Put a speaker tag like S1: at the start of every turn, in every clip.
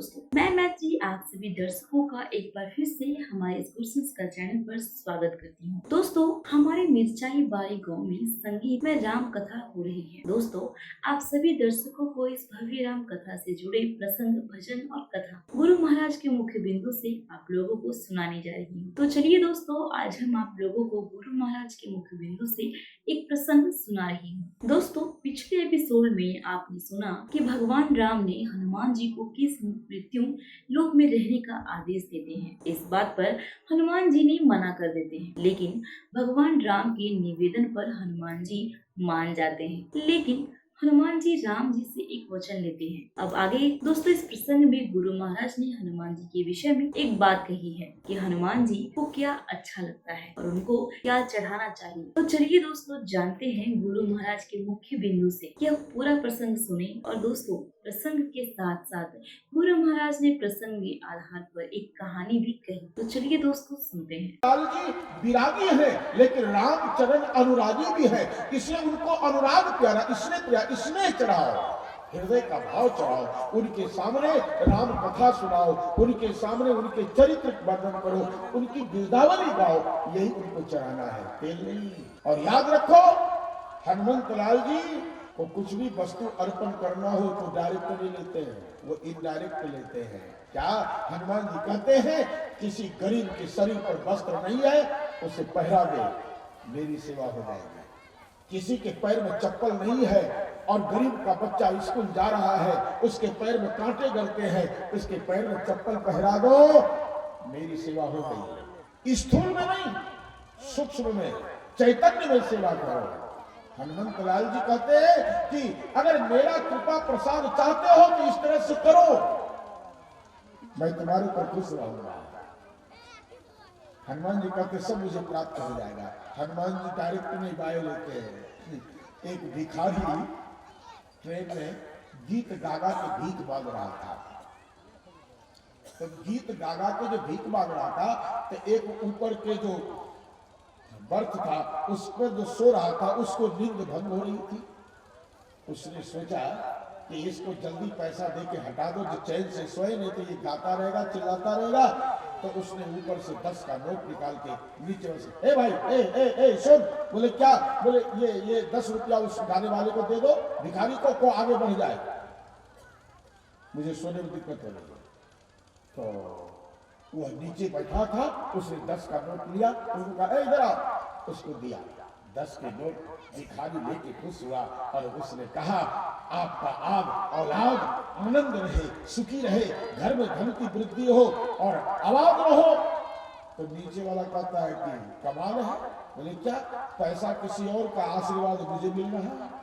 S1: दोस्तों, मैं मैत्री आप सभी दर्शकों का एक बार फिर से हमारे इस गुरसिंस का चैनल पर स्वागत करती हूँ। दोस्तों, हमारे मिर्चाई बारी गांव में संगीत में राम कथा हो रही है। दोस्तों, आप सभी दर्शकों को इस भव्य राम कथा से जुड़े प्रसंग, भजन और कथा गुरु महाराज के मुख्य बिंदु से आप लोगों को सुनाने जा रही हूँ। तो चलिए दोस्तों, आज हम आप लोगों को गुरु महाराज के मुख्य बिंदु से एक प्रसंग सुना रही हूँ। दोस्तों, पिछले एपिसोड में आपने सुना कि भगवान राम ने हनुमान जी को किस मृत्यु लोक में रहने का आदेश देते हैं। इस बात पर हनुमान जी ने मना कर देते हैं, लेकिन भगवान राम के निवेदन पर हनुमान जी मान जाते हैं। लेकिन हनुमान जी राम जी से एक वचन लेते हैं। अब आगे दोस्तों, इस प्रसंग में गुरु महाराज ने हनुमान जी के विषय में एक बात कही है कि हनुमान जी को क्या अच्छा लगता है और उनको क्या चढ़ाना चाहिए। तो चलिए दोस्तों, जानते हैं गुरु महाराज के मुख्य बिंदु से। यह पूरा प्रसंग सुने और दोस्तों, प्रसंग के साथ साथ गुरु महाराज ने प्रसंग के आधार पर एक कहानी भी कही। तो चलिए दोस्तों, सुनते हैं।
S2: लाल जी विरागी है, लेकिन रामचरण अनुरागी भी है। इसलिए उनको अनुराग प्यारा, इसने चढ़ाओ, हृदय का भाव चढ़ाओ, उनके सामने राम कथा सुनाओ, उनके सामने उनके चरित्र वर्णन करो, उनकी गिरदावली गाओ, यही उनको चढ़ाना है, तेल नहीं। और याद रखो, हनुमंत लाल जी को कुछ भी वस्तु अर्पण करना हो तो डायरेक्ट नहीं लेते हैं, वो इनडायरेक्ट लेते हैं। क्या हनुमान जी कहते हैं, किसी गरीब के शरीर पर वस्त्र नहीं है, उसे पहरा दे, मेरी सेवा हो जाएगी। किसी के पैर में चप्पल नहीं है और गरीब का बच्चा स्कूल जा रहा है, उसके पैर में कांटे गलते हैं, उसके पैर में चप्पल पहरा दो, मेरी सेवा हो गई। स्थूल में नहीं, सूक्ष्म में, चैतन्य में सेवा करो। हनुमंत लाल जी कहते हैं कि अगर मेरा कृपा प्रसाद चाहते हो तो इस तरह से करो, मैं तुम्हारे पर खुश रहूंगा। हनुमान जी कहते सब मुझे प्राप्त हो जाएगा। हनुमान जी डायरेक्ट नहीं बाय लेते हैं। एक भिखारी ट्रेन में गीत गागा के भीख मांग रहा था। तो गीत गागा के जो भीख मांग रहा था, तो एक ऊपर के जो बर्थ था उस पर जो सो रहा था, उसको नींद भंग हो रही थी। उसने सोचा कि इसको जल्दी पैसा दे के हटा दो, जो चैन से सोए, नहीं तो ये गाता रहेगा, चिल्लाता रहेगा। तो उसने ऊपर से 10 का नोट निकाल के नीचे से, ए भाई, ए सुन। बोले क्या? बोले ये 10 रुपया उस गाने वाले को दे दो, भिखारी को आगे बढ़ जाए, मुझे सोने में दिक्कत हो रही। तो वह नीचे बैठा था, उसने 10 का नोट लिया, उसको कहा इधर आ, उसको दिया। 10 के नोट भिखारी लेके खुश हुआ और उसने कहा, आपका आग औलाद आनंद रहे, सुखी रहे, घर में धन की वृद्धि हो और आबाद रहो। तो नीचे वाला कहता है कि कमाल है। बोले क्या? पैसा किसी और का, आशीर्वाद मुझे मिल रहा है।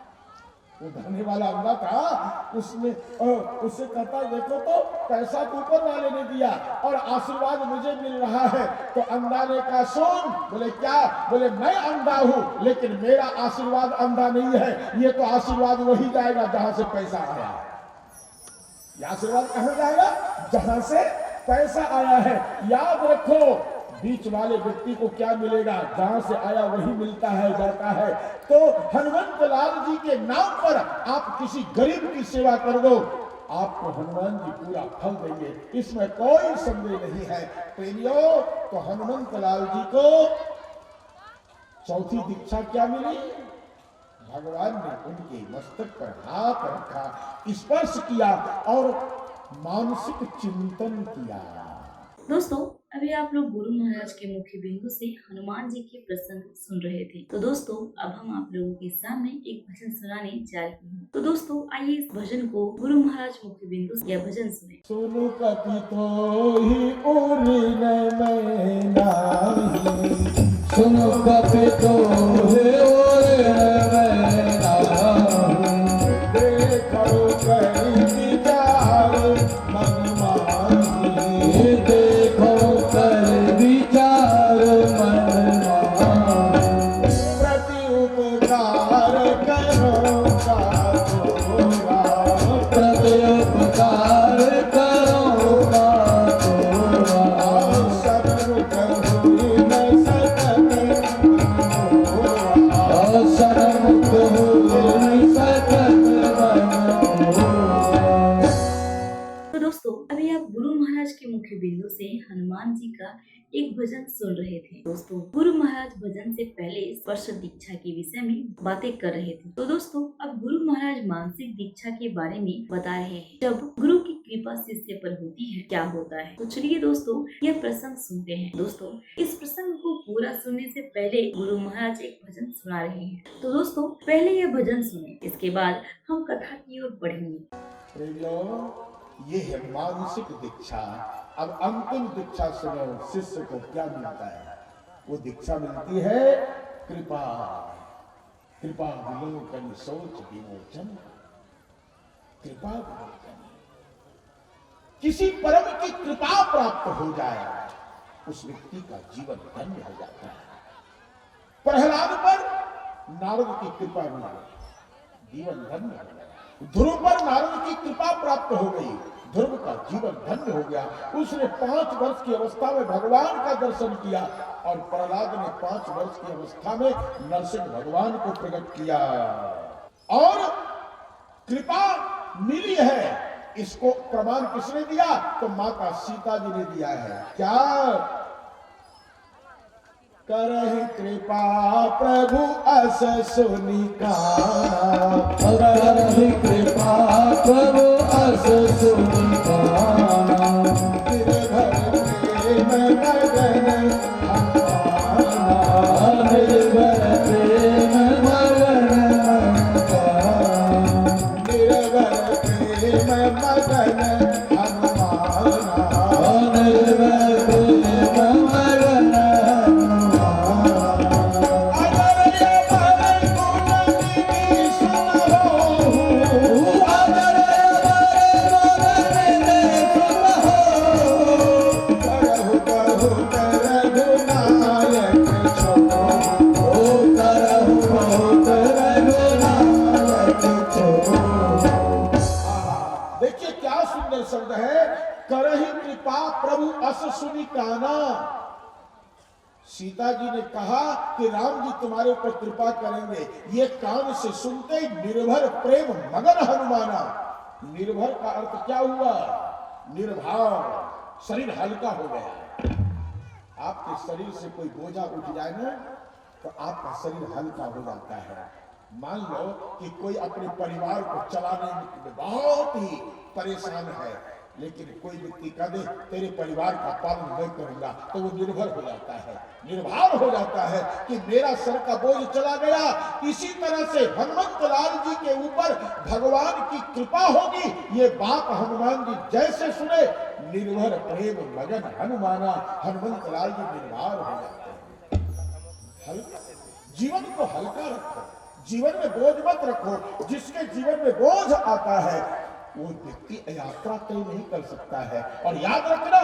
S2: वो धनी वाला अंधा था, उससे कहता देखो तो पैसा तो ऊपर वाले ने दिया और आशीर्वाद मुझे मिल रहा है। तो अंधा ने कहा सुन। बोले क्या? बोले मैं अंधा हूं, लेकिन मेरा आशीर्वाद अंधा नहीं है। ये तो आशीर्वाद वही जाएगा जहां से पैसा आया। ये आशीर्वाद कहां जाएगा? जहां से पैसा आया है। याद रखो, बीच वाले व्यक्ति को क्या मिलेगा? जहां से आया वही मिलता है, जाता है। तो हनुमंत लाल जी के नाम पर आप किसी गरीब की सेवा कर दो, आपको हनुमान जी पूरा फल देंगे, इसमें कोई संदेह नहीं है। प्रेमियों, तो हनुमंत लाल जी को चौथी दीक्षा क्या मिली? भगवान ने उनके मस्तक पर हाथ रखा, स्पर्श किया और मानसिक चिंतन किया।
S1: दोस्तों, अभी आप लोग गुरु महाराज के मुख्य बिंदु से हनुमान जी के प्रसंग सुन रहे थे। तो दोस्तों, अब हम आप लोगों के सामने एक भजन सुनाने जा रही हूँ। तो दोस्तों, आइए इस भजन को गुरु महाराज मुख्य बिंदु से यह भजन सुने।
S2: सुनु कपि तोहि उरिन मैं नाही,
S3: सुनु कपि तोहि उरिन मैं नाही,
S2: देखो कहि विचार मन माही,
S3: देखो कर विचार मन माही,
S2: प्रति उपकार करो का तोरा,
S3: प्रति उपकार करो का तोरा,
S2: सतमुख हुई न सकत मोरा,
S3: सन्मुख हुई सकत मन मोरा।
S1: तो दोस्तों, अभी आप ब्रज के मुख्य बिंदु से हनुमान जी का एक भजन सुन रहे थे। दोस्तों, गुरु महाराज भजन से पहले स्पर्श दीक्षा के विषय में बातें कर रहे थे। तो दोस्तों, अब गुरु महाराज मानसिक दीक्षा के बारे में बता रहे हैं। जब गुरु की कृपा शिष्य पर होती है, क्या होता है? तो चलिए दोस्तों, यह प्रसंग सुनते हैं। दोस्तों, इस प्रसंग को पूरा सुनने से पहले गुरु महाराज एक भजन सुना रहे हैं। तो दोस्तों, पहले यह भजन सुने, इसके बाद हम कथा की ओर बढ़ेंगे।
S2: ये है मानसिक दीक्षा। अब अंतिम दीक्षा सुनो, शिष्य को क्या मिलता है? वो दीक्षा मिलती है कृपा। कृपा विलोकन सोच विमोचन। कृपा विलोकन, किसी परम की कृपा प्राप्त हो जाए, उस व्यक्ति का जीवन धन्य हो जाता है। प्रहलाद पर नारद की कृपा मिली, जीवन धन्य हो गया। ध्रुव पर नारद की कृपा प्राप्त हो गई, ध्रुव का जीवन धन्य हो गया। उसने 5 वर्ष की अवस्था में भगवान का दर्शन किया और प्रहलाद ने 5 वर्ष की अवस्था में नरसिंह भगवान को प्रकट किया। और कृपा मिली है, इसको प्रमाण किसने दिया? तो माता सीता जी ने दिया है। क्या? करहि कृपा प्रभु अस सुनिका।
S3: करहि कृपा प्रभु अस सुनिका।
S2: निर्भर प्रेम मगन हनुमान।
S3: निर्भर प्रेम मगन हनुमान।
S2: निर्भर प्रेम मगन हनुमान।
S3: निर्भर प्रेम मगन
S2: शब्द है, करहि कृपा प्रभु अस सुनिकाना। सीता जी ने कहा कि राम जी तुम्हारे ऊपर कृपा करेंगे। ये कान से सुनते निर्भर प्रेम मगन हनुमाना। निर्भर का अर्थ क्या हुआ? निर्भार, शरीर हल्का हो गया। आपके शरीर से कोई बोझा उठ जाए ना, तो आपका शरीर हल्का हो जाता है। मान लो कि कोई अपने परिवार को चलाने में बहुत ही परेशान है, लेकिन कोई व्यक्ति कह दे तेरे परिवार का पालन मैं करूंगा, तो वो निर्भर हो जाता है, निर्भर हो जाता है कि मेरा सर का बोझ चला गया। इसी तरह से हनुमंत लाल जी के ऊपर भगवान की कृपा होगी। ये बात हनुमान जी जैसे सुने, निर्भर प्रेम मगन हनुमाना, हनुमंत लाल जी निर्भर हो जाते हैं। जीवन को हल्का रखो, जीवन में बोझ मत रखो। जिसके जीवन में बोझ आता है वो व्यक्ति यात्रा तय नहीं कर सकता है। और याद रखना,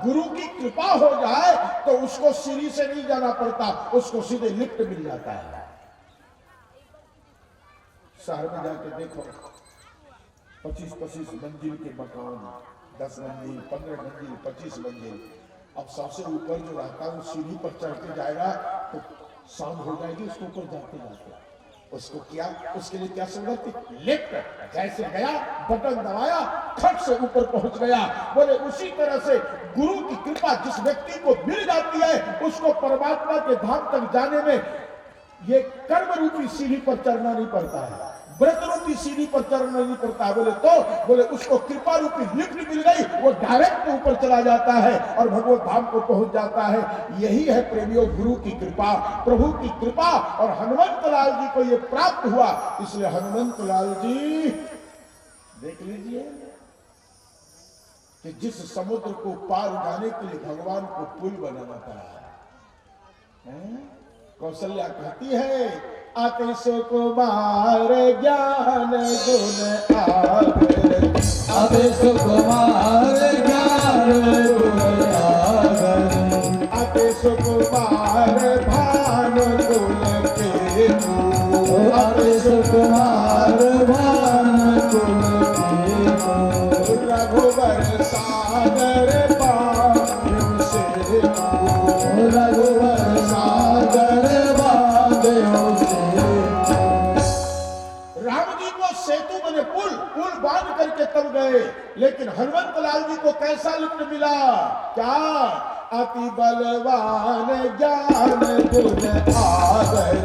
S2: गुरु की कृपा हो जाए तो उसको सीढ़ी से नहीं जाना पड़ता, उसको सीधे लिफ्ट मिल जाता है। शहर में जाके देखो, 25-25 मंजिल के मकान, 10 मंजिल, 15 मंजिल, 25 मंजिल। अब सबसे ऊपर जो रहता है वो सीढ़ी पर चढ़ते जाएगा तो शाम हो जाएगी उसके ऊपर जाते जाते। उसको क्या, उसके लिए क्या सुविधा थी? लिफ्ट। जैसे गया, बटन दबाया, खट से ऊपर पहुंच गया। बोले उसी तरह से गुरु की कृपा जिस व्यक्ति को मिल जाती है, उसको परमात्मा के धाम तक जाने में ये कर्म रूपी सीढ़ी पर चढ़ना नहीं पड़ता है, व्रत रूपी सीढ़ी पर चढ़ना नहीं पड़ता है। बोले उसको कृपा रूपी लिफ्ट मिल गई, वो डायरेक्ट ऊपर चला जाता है और भगवत धाम को पहुंच जाता है। यही है प्रेमियों गुरु की कृपा, प्रभु की कृपा। और हनुमंत लाल जी को ये प्राप्त हुआ, इसलिए हनुमंत लाल जी देख लीजिए कि जिस समुद्र को पार जाने के लिए भगवान को पुल बनाना पड़ा है। कौशल्या कहती है, अति सुकुमार ज्ञान गुण आगर।
S3: अति सुकुमार ज्ञान गुण आगर।
S2: अति सुकुमार भानु कुल के।
S3: अति सुकुमार भानु कुल के।
S2: रघुवर सागर पार से।
S3: रघुवर सागर बांधो से।
S2: राम जी को सेतु लिंग ने पुल बांध करके तब गए, लेकिन हनुमंत लाल जी को कैसा लिंग मिला? क्या? अति बलवान ज्ञान गुण आगर,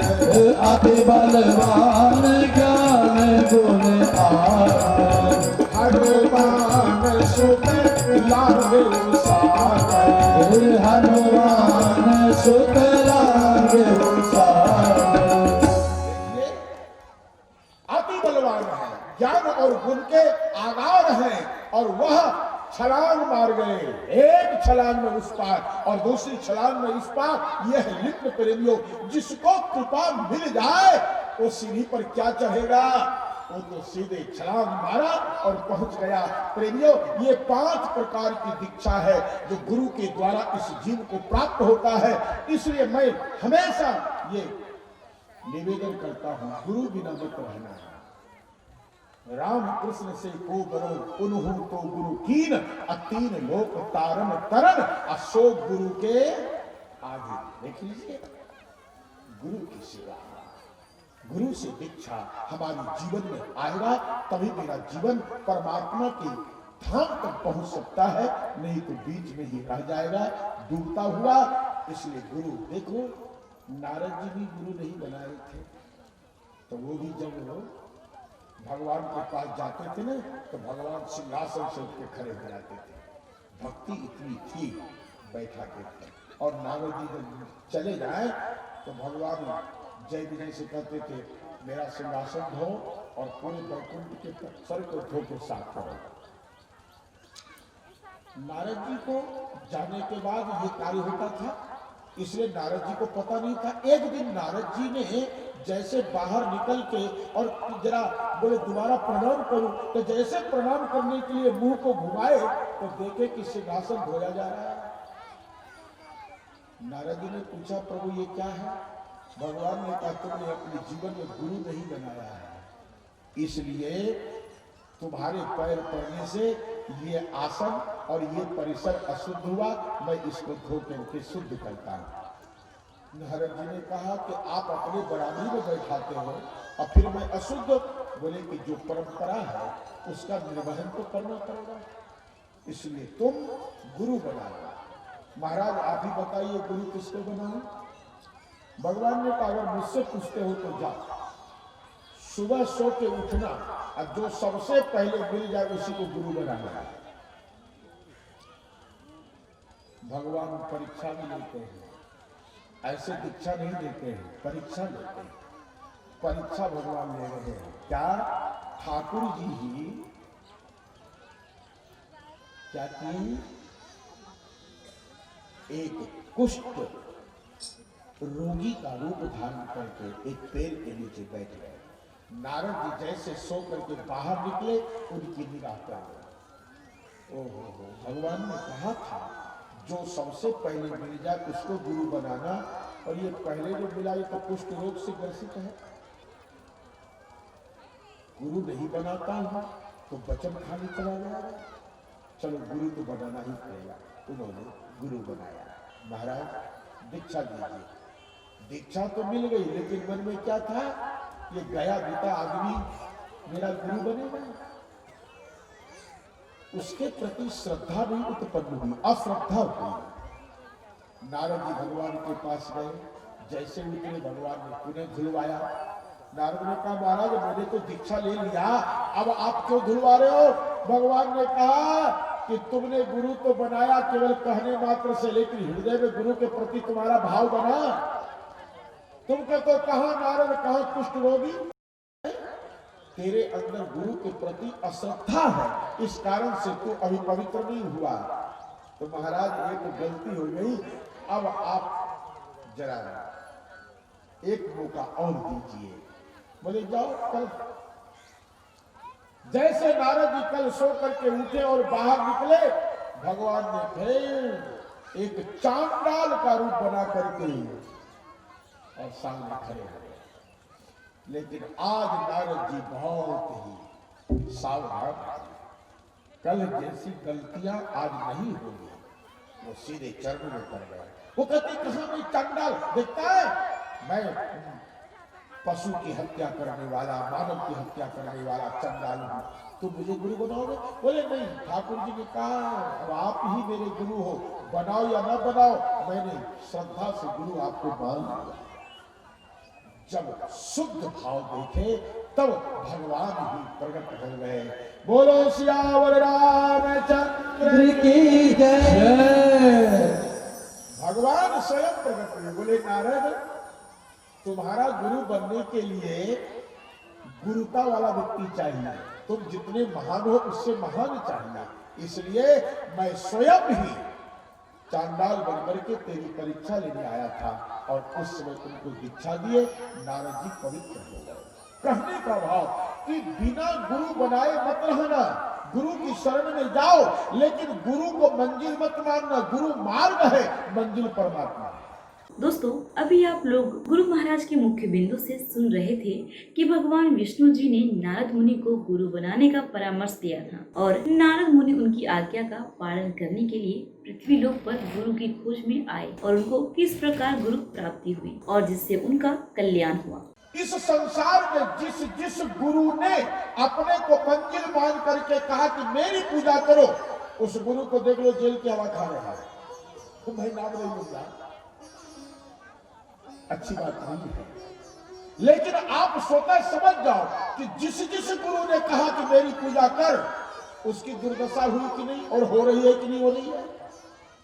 S3: अति बलवान ज्ञान गुण आगर,
S2: हनुमान सुत लागे सागर,
S3: हनुमान सुत लागे सागर।
S2: अति बलवान है, ज्ञान और गुण के आगार हैं, और वह छलांग मार गए। एक छलांग में उस पार और दूसरी छलांग में इस पार। यह लिंग प्रेमियों, जिसको कृपा मिल जाए वो सीढ़ी पर क्या चढ़ेगा? वो तो सीधे छलांग मारा और पहुंच गया। प्रेमियों, ये 5 प्रकार की दीक्षा है जो गुरु के द्वारा इस जीव को प्राप्त होता है। इसलिए मैं हमेशा ये निवेदन करता हूं, गुरु बिना मत रहना है। राम कृष्ण से को बरो उन्हु तो गुरु कीन, अतीन लोक तारन तरन, अशोक गुरु के आगे। देख लीजिए, गुरु की सेवा, गुरु से दीक्षा हमारे जीवन में आएगा, तभी मेरा जीवन परमात्मा के धाम तक पहुंच सकता है, नहीं तो बीच में ही रह जाएगा डूबता हुआ। इसलिए गुरु, देखो नारद जी भी गुरु नहीं बनाए थे, तो वो भी जब वो भगवान के पास जाते थे ना, तो भगवान सिंहासन से उठ के खड़े हो जाते थे। भक्ति इतनी थी, बैठा के थे। और नारद जी जब चले जाए तो भगवान जय विजय से कहते थे, मेरा सिंहासन धो और पूरे वैकुंठ के सर को धो के साफ करो। नारद जी को जाने के बाद ये कार्य होता था, इसलिए नारद जी को पता नहीं था। एक दिन नारद जी ने जैसे बाहर निकल के और जरा बोले दोबारा प्रणाम करूं, तो जैसे प्रणाम करने के लिए मुंह को घुमाए तो देखे कि सिंहासन धोया जा रहा है। नारद जी ने पूछा, प्रभु ये क्या है? भगवान ने कहा, तुमने अपने जीवन में गुरु नहीं बनाया है, इसलिए तुम्हारे पैर पड़ने से ये आसन और ये परिसर अशुद्ध हुआ, मैं इसको धो करके शुद्ध करता हूं। नारद जी ने कहा कि आप अपने बराबरी में बैठाते हो और फिर मैं अशुद्ध? बोले कि जो परंपरा है उसका निर्वहन तो करना पड़ेगा, इसलिए तुम गुरु बनाओ। महाराज आप ही बताइए, गुरु किसको बनाऊं? भगवान ने कहा, अगर मुझसे पूछते हो तो जाओ, सुबह सो के उठना और जो सबसे पहले मिल जाए उसी को गुरु बनाना है। भगवान परीक्षा भी लेते हैं, ऐसे दीक्षा नहीं देते हैं, परीक्षा लेते हैं। परीक्षा भगवान ले रहे हैं। क्या? ठाकुर जी ही क्या की? एक कुष्ठ रोगी का रूप धारण करके एक पेड़ के नीचे बैठ गए। नारद जी जैसे सो करके बाहर निकले, उनकी निगाह पर गई। ओहो, भगवान ने कहा था जो सबसे पहले मिल जाए उसको गुरु बनाना, और ये पहले जो मिला ये तो कुष्ठ रोग से ग्रसित है। गुरु नहीं बनाता हूं तो वचन खाली चला जाएगा। चलो गुरु तो बनाना ही पड़ेगा। उन्होंने गुरु बनाया। महाराज दीक्षा दीजिए। दीक्षा तो मिल गई, लेकिन मन में क्या था? ये गया बीता आदमी मेरा गुरु बनेगा। उसके प्रति श्रद्धा नहीं उत्पन्न हुई, अश्रद्धा हुई। नारद जी भगवान के पास गए, जैसे उतरे भगवान ने पुनः धुलवाया। नारद ने कहा, महाराज मैंने तो दीक्षा ले लिया, अब आप क्यों धुलवा रहे हो? भगवान ने कहा कि तुमने गुरु तो बनाया केवल कहने मात्र से, लेकिन हृदय में गुरु के प्रति तुम्हारा भाव बना। तुमको तो कहा नारद, कहा कुष्ठ रोगी, तेरे अंदर गुरु के प्रति अश्रद्धा है, इस कारण से तू अभी पवित्र नहीं हुआ। तो महाराज ये तो गलती हो गई, अब आप जरा एक मौका और दीजिए। बोले जाओ कल। जैसे नारद जी कल सो करके उठे और बाहर निकले, भगवान ने फिर एक चांडाल का रूप बना करके और सामने खड़े हो गए। लेकिन आज नारद जी बहुत ही सावधान, कल जैसी गलतियां आज नहीं होगी। वो सीधे चरणों में पड़ गए। वो कहते कहां में चांडाल दिखता है? मैं पशु की हत्या करने वाला, मानव की हत्या करने वाला चंडाल हूं, तुम मुझे गुरु बनाओगे? बोले नहीं, ठाकुर जी ने कहा अब आप ही मेरे गुरु हो, बनाओ या ना बनाओ, मैंने श्रद्धा से गुरु आपको मान लिया। जब शुद्ध भाव देखे तब भगवान ही प्रकट हो गए। बोलो सियावर रामचंद्र
S3: की जय।
S2: भगवान स्वयं प्रकट हुए। बोले नारद, तुम्हारा गुरु बनने के लिए गुरुता वाला व्यक्ति चाहिए, तुम जितने महान हो उससे महान चाहिए, इसलिए मैं स्वयं ही चांडाल बनकर के तेरी परीक्षा लेने आया था और उस समय तुमको दीक्षा दिए, नारद जी पवित्र हो गए। कहने का भाव कि बिना गुरु बनाए मत रहना, गुरु की शरण में जाओ, लेकिन गुरु को मंजिल मत मानना, गुरु मार्ग है, मंजिल परमात्मा है।
S1: दोस्तों, अभी आप लोग गुरु महाराज के मुख्य बिंदु से सुन रहे थे कि भगवान विष्णु जी ने नारद मुनि को गुरु बनाने का परामर्श दिया था और नारद मुनि उनकी आज्ञा का पालन करने के लिए पृथ्वी लोक पर गुरु की खोज में आए और उनको किस प्रकार गुरु प्राप्ति हुई और जिससे उनका कल्याण हुआ।
S2: इस संसार में जिस जिस गुरु ने अपने को मंजिल मान करके कहा कि मेरी पूजा करो, उस गुरु को देख लो जेल की हवा खा रहा है, तो भाई नाम नहीं मिलता, अच्छी बात नहीं है। लेकिन आप स्वतः समझ जाओ कि जिस जिस गुरु ने कहा कि मेरी पूजा कर, उसकी दुर्दशा हुई कि नहीं और हो रही है कि नहीं हो रही है।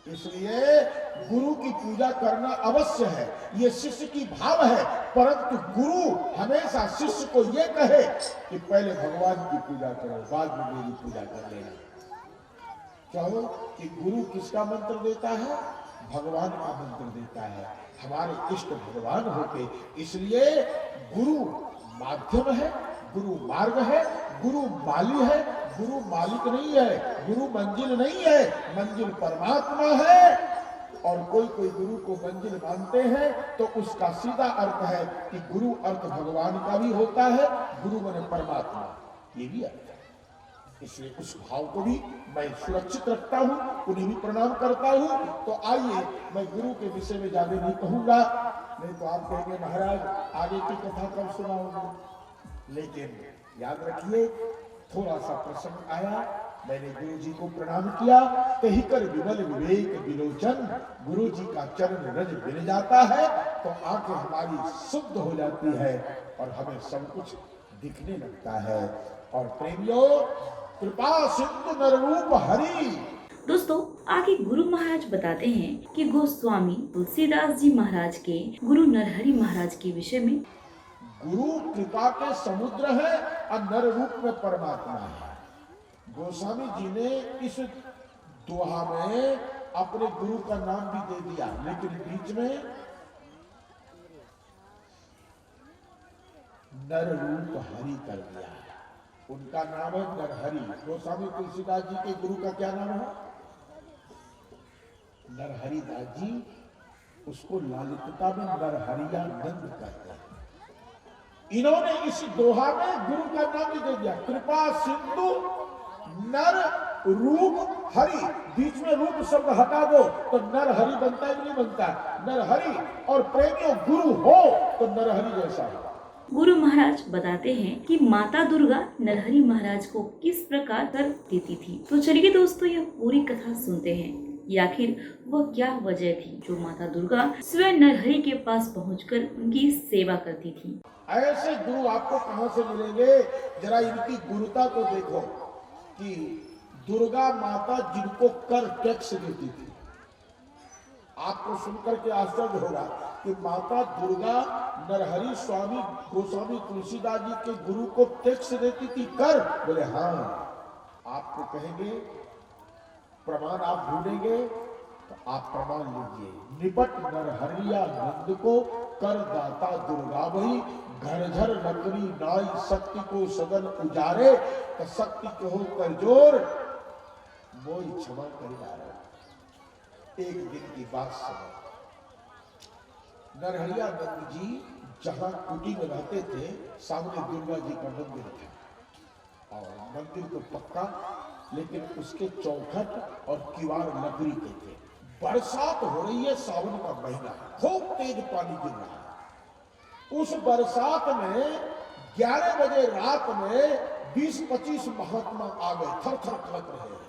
S2: इसलिए गुरु की पूजा करना अवश्य है, ये शिष्य की भाव है, परंतु गुरु हमेशा शिष्य को ये कहे कि पहले भगवान की पूजा करो, बाद में मेरी पूजा कर लेना। चाहो कि गुरु किसका मंत्र देता है? भगवान का मंत्र देता है, हमारे इष्ट भगवान होते। इसलिए गुरु माध्यम है, गुरु मार्ग है, गुरु माली है, गुरु मालिक नहीं है, गुरु मंजिल नहीं है, मंजिल परमात्मा है। और कोई कोई गुरु को मंजिल मानते हैं तो उसका सीधा अर्थ है कि गुरु अर्थ भगवान का भी होता है, गुरु माने परमात्मा, ये भी अर्थ है। इसलिए उस भाव को भी मैं सुरक्षित रखता हूँ, उन्हें भी प्रणाम करता हूँ। तो आइए, मैं गुरु के विषय में ज्यादा नहीं कहूंगा, नहीं तो आप कहेंगे महाराज आगे की कथा कब सुनाओगे। लेकिन याद रखिए, थोड़ा सा प्रसंग आया, मैंने गुरु जी को प्रणाम किया, कही कर विमल विवेक विलोचन, गुरु जी का चरण रज बिन जाता है तो आंखें हमारी शुद्ध हो जाती है और हमें सब कुछ दिखने लगता है। और प्रेमियों, कृपा सिंधु नररूप हरि।
S1: दोस्तों, आगे गुरु महाराज बताते हैं कि गोस्वामी तुलसीदास जी महाराज के गुरु नरहरि महाराज के विषय में।
S2: गुरु कृपा के समुद्र है और नर रूप में परमात्मा है। गोस्वामी जी ने इस दोहा में अपने गुरु का नाम भी दे दिया, लेकिन बीच में नर रूप हरि कर दिया। उनका नाम है नरहरि। गोस्वामी तुलसीदास जी के गुरु का क्या नाम है? नरहरि दास जी। उसको लालित्यता में नरहरियानंद कहते हैं। इन्होंने इस दोहा में गुरु का नाम भी दे दिया, कृपा सिंधु नर रूप हरि। बीच में रूप शब्द हटा दो तो नर हरि बनता है, नहीं बनता। नर हरि और प्रेमियों गुरु हो तो नरहरि जैसा हो।
S1: गुरु महाराज बताते हैं कि माता दुर्गा नरहरि महाराज को किस प्रकार कर देती थी। तो चलिए दोस्तों, यह पूरी कथा सुनते हैं कि आखिर वह क्या वजह थी जो माता दुर्गा स्वयं नरहरि के पास पहुंचकर उनकी सेवा करती थी।
S2: ऐसे गुरु आपको कहां से मिलेंगे? जरा इनकी गुरुता को देखो कि दुर्गा माता जिनको कर टैक्स देती थी। आपको सुनकर के आश्चर्य होगा कि माता दुर्गा नरहरि स्वामी गोस्वामी तुलसीदास जी के गुरु को टैक्स देती थी, कर। बोले हाँ। आपको कहेंगे प्रमाण आप ढूंढेंगे तो आप प्रमाण लीजिए। निपट नरहरियानंद को कर दाता दुर्गा वही, घर घर नकरी नाई शक्ति को सदन उजारे, तो शक्ति को हो कर जोर मोई क्षमा कर। एक दिन की बात सुनो। नरहरियानंद जी जहां कुटी में रहते थे, सामने दुर्गा जी का मंदिर था और मंदिर तो पक्का, लेकिन उसके चौखट और किवाड़ लकड़ी के थे। बरसात हो रही है, सावन का महीना, खूब तेज पानी गिर रहा है। उस बरसात में 11 बजे रात में 20-25 महात्मा आ गए, थर थर कांप रहे हैं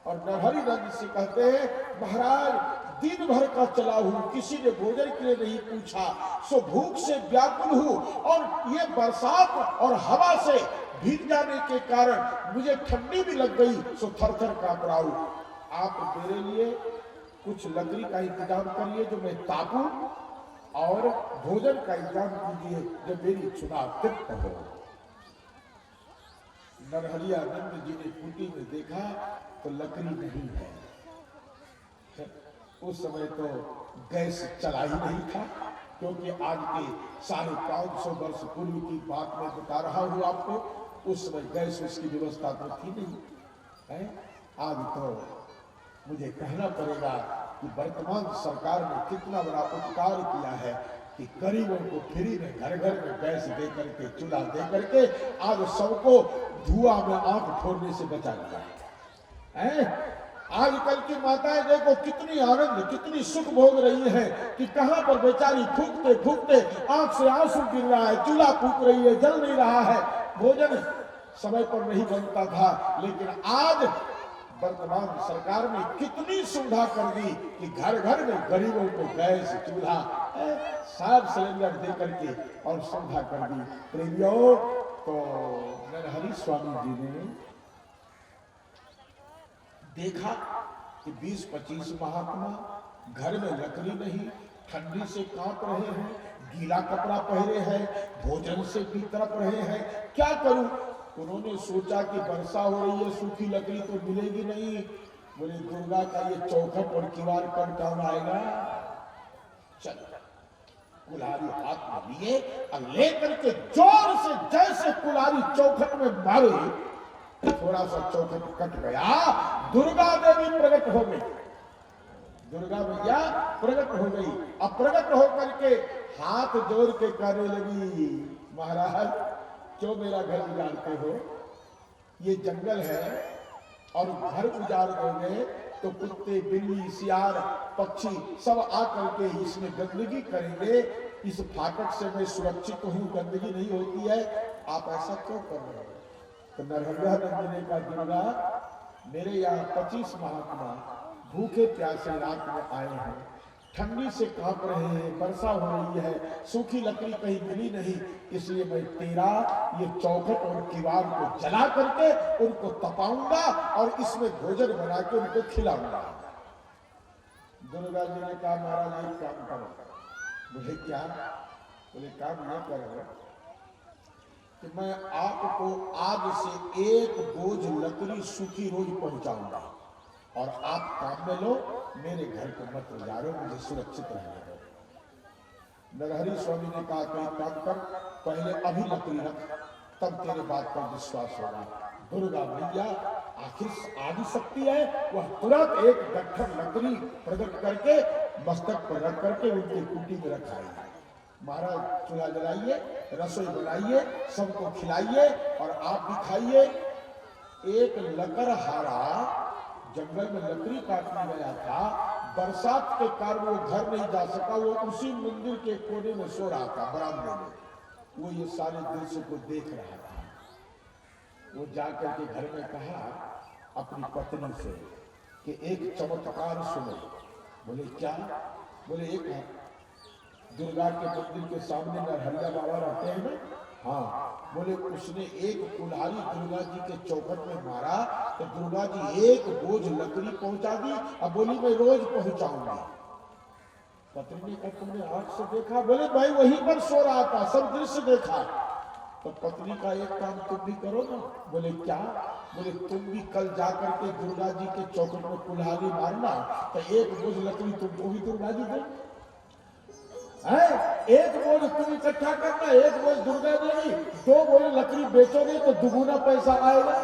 S2: और नरहरि नंद से कहते हैं, महाराज दिन भर का चला हूं, किसी ने भोजन के लिए नहीं पूछा, सो भूख से व्याकुल हूं और ये बरसात और हवा से भीग जाने के कारण मुझे ठंडी भी लग गई, सो थर थर कांप रहा हूं। आप मेरे लिए कुछ लकड़ी का इंतजाम करिए जो मैं तापूं और भोजन का इंतजाम कीजिए जो मेरी क्षुधा तृप्त हो। नरहरियानंद जी ने कुटी में देखा तो लकड़ी नहीं है। उस समय तो गैस चला ही नहीं था, क्योंकि आज के 550 वर्ष पूर्व की बात मैं बता रहा हूं आपको। उस समय गैस उसकी व्यवस्था तो थी नहीं है। आज तो मुझे कहना पड़ेगा कि वर्तमान सरकार ने कितना बड़ा उपकार किया है कि गरीबों को फ्री में घर घर में गैस दे करके, चूल्हा दे करके आज सबको धुआं में आंख फोड़ने से बचा लिया है। आजकल की माताएं देखो कितनी आनंद, कितनी सुख भोग रही हैं कि कहां पर बेचारी फूकते फूकते आंख से आंसू गिर रहा है, चूल्हा फूक रही है, जल नहीं रहा है, भोजन समय पर नहीं बनता था। लेकिन आज वर्तमान सरकार ने कितनी सुविधा कर दी कि घर घर में गरीबों को गैस, चूल्हा, 7 सिलेंडर दे करके और सुविधा कर दी। प्रेमियों, तो नरहरि स्वामी जी ने देखा कि 20-25 महात्मा घर में लकड़ी नहीं, ठंडी से कांप रहे हैं, गीला कपड़ा पहने हैं, भोजन से भी तड़प रहे हैं, क्या करूं? उन्होंने सोचा कि वर्षा हो रही है, सूखी लकड़ी तो मिलेगी नहीं। बोले दुर्गा का ये चौखट और किवाड़ कब काम आएगा? चल कुल्हाड़ी हाथ में लिए और लेकर के जोर से जैसे कुल्हाड़ी चौखट में मारे, थोड़ा सा चौखट कट गया, दुर्गा देवी प्रकट हो गई। दुर्गा मैया प्रकट हो गई। अब प्रकट होकर के हाथ जोड़ के कहने लगी, महाराज क्यों मेरा घर उजाड़ते हो? ये जंगल है और घर उजाड़ दोगे तो कुत्ते, बिल्ली, सियार, पक्षी सब आकर के इसमें गंदगी करेंगे। इस फाटक से मैं सुरक्षित हूँ, गंदगी नहीं होती है, आप ऐसा क्यों कर रहे हो? तो नरहरियानंद ने कहा, दुर्गा मेरे यहाँ 25 महात्मा भूखे प्यासे रात में आए हैं, ठंडी से कांप रहे हैं, वर्षा हो रही है, सूखी लकड़ी कहीं मिली नहीं, इसलिए मैं तेरा ये चौखट और किवाड़ को जला करके उनको तपाऊंगा और इसमें भोजन बना के उनको खिलाऊंगा। दुर्गा जी ने कहा, महाराज एक काम करो। बोले क्या? बोले काम ये करो कि मैं आपको आज से एक बोझ लकड़ी सूखी रोज पहुंचाऊंगा और आप काम में लो, मेरे घर को मत उजाड़ो, मुझे सुरक्षित रहने दो। नरहरि स्वामी ने कहा, कोई काम कर, पहले अभी लकड़ी रख, तब तेरे बात पर विश्वास होगा। दुर्गा मैया आखिर आदि शक्ति है, वह तुरंत एक गट्ठर लकड़ी प्रकट करके मस्तक पर रख करके उनकी कुटी में रखाई। महाराज चूल्हा जलाइए, रसोई बनाइए, सबको खिलाइए और आप भी खाइए। एक लकड़हारा जंगल में लकड़ी काटने गया था, बरसात के कारण वो घर नहीं जा सका, वो उसी मंदिर के कोने में सो रहा था बरामदे में। वो ये सारे दृश्य को देख रहा था। वो जाकर के घर में कहा अपनी पत्नी से कि एक चमत्कार सुनो। बोले क्या? बोले एक दुर्गा के मंदिर के सामने नरहरिया बाबा रहते हैं ना, हाँ। बोले उसने एक कुल्हाड़ी दुर्गा जी के चौखट में मारा तो दुर्गा जी एक बोझ लकड़ी पहुंचा दी। अब बोली मैं रोज पहुंचाऊंगी। पत्नी ने कहा, तुमने आंख से देखा? बोले भाई वहीं पर सो रहा था, सब दृश्य देखा। तो पत्नी का एक काम तुम भी करो ना। बोले क्या? बोले तुम भी कल जाकर के दुर्गा जी के चौखट में कुल्हाड़ी मारना, तो एक बोझ लकड़ी तुमको भी दुर्गा जी दे, एक बोझ तुम इकट्ठा करना, एक बोझ दुर्गा देगी, 2 बोझ लकड़ी बेचोगे तो दुगुना पैसा आएगा।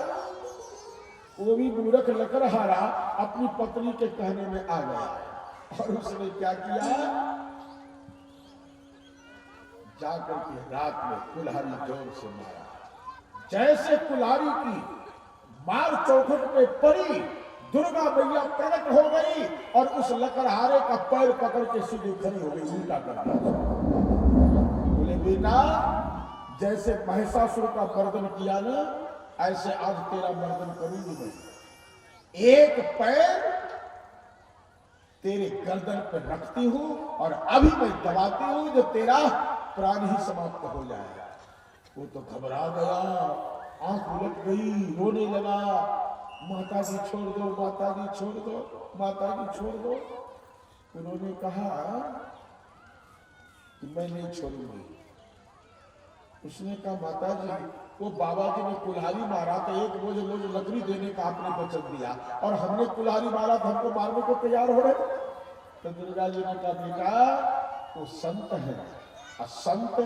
S2: वो भी मूर्ख लकड़हारा अपनी पत्नी के कहने में आ गया और उसने क्या किया, जाकर के रात में कुल्हाड़ी जोर से मारा। जैसे कुल्हाड़ी की मार चौखट पे पड़ी, दुर्गा मैया प्रकट हो गई और उस लकड़हारे का पैर पकड़ के सीधे खड़ी हो गई, उल्टा कर दिया। बोले बेटा जैसे महिषासुर का मर्दन किया ना, ऐसे आज तेरा मर्दन करूंगी मैं। एक पैर तेरे गर्दन पर रखती हूं और अभी मैं दबाती हूं जो तेरा प्राण ही समाप्त हो जाए। वो तो घबरा गया, आंख उलट गई, रोने लगा, माता जी छोड़ दो, माता जी छोड़ दो, माता जी छोड़ दो। उन्होंने कहा कि मैं नहीं छोड़ूंगी। उसने कहा माता जी वो बाबा जी ने कुल्हाड़ी मारा तो एक बोझ लकड़ी देने का आपने वचन दिया और हमने कुल्हाड़ी मारा तो हमको मारने को तैयार हो रहे। तो दुर्गा जी ने कहा बेटा वो संत है और संत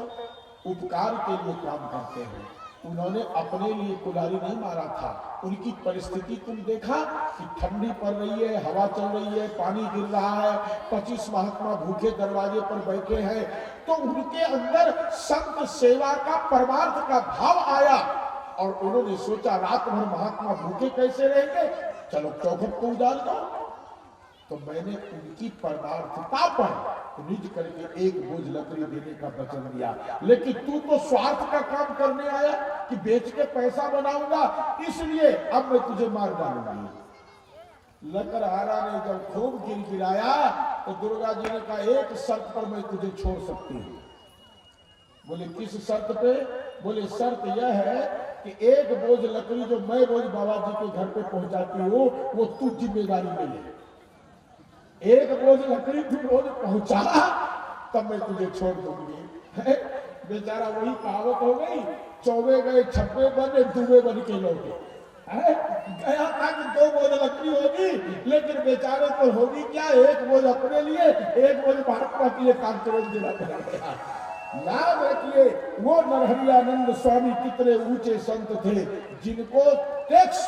S2: उपकार के लिए काम करते हैं। उन्होंने अपने लिए कुल्हाड़ी नहीं मारा था। उनकी परिस्थिति तुम देखा कि ठंडी पड़ रही है, हवा चल रही है, पानी गिर रहा है, 25 महात्मा भूखे दरवाजे पर बैठे हैं, तो उनके अंदर संत सेवा का परमार्थ का भाव आया और उन्होंने सोचा रात भर महात्मा भूखे कैसे रहेंगे, चलो चौखट को उजाड़ दो। तो मैंने उनकी परमार्थता पर निज करके एक बोझ लकड़ी देने का वचन दिया। लेकिन तू तो स्वार्थ का काम करने आया कि बेच के पैसा बनाऊंगा, इसलिए अब मैं तुझे मार डालूंगी। लकड़हारा ने जब खूब गिराया तो दुर्गा जी ने कहा एक शर्त पर मैं तुझे छोड़ सकती हूँ। बोले किस शर्त पे? बोले शर्त यह है कि एक बोझ लकड़ी जो मैं रोज बाबा जी के घर पे पहुंचाती हूँ वो तू जिम्मेदारी ले ले। एक बोझ लकड़ी तू रोज पहुंचा तब मैं तुझे छोड़ दूंगी। बेचारा वही कहावत हो गई, चौबे गए छप्पे बने दुबे बन के लौटे। गया था कि 2 बोझ लकड़ी होगी, लेकिन बेचारे को होगी क्या, एक बोझ अपने लिए, एक बोझ महात्मा के लिए काम तुरंत देना पड़ा गया। याद रखिए वो नरहरियानंद स्वामी कितने ऊंचे संत थे जिनको टैक्स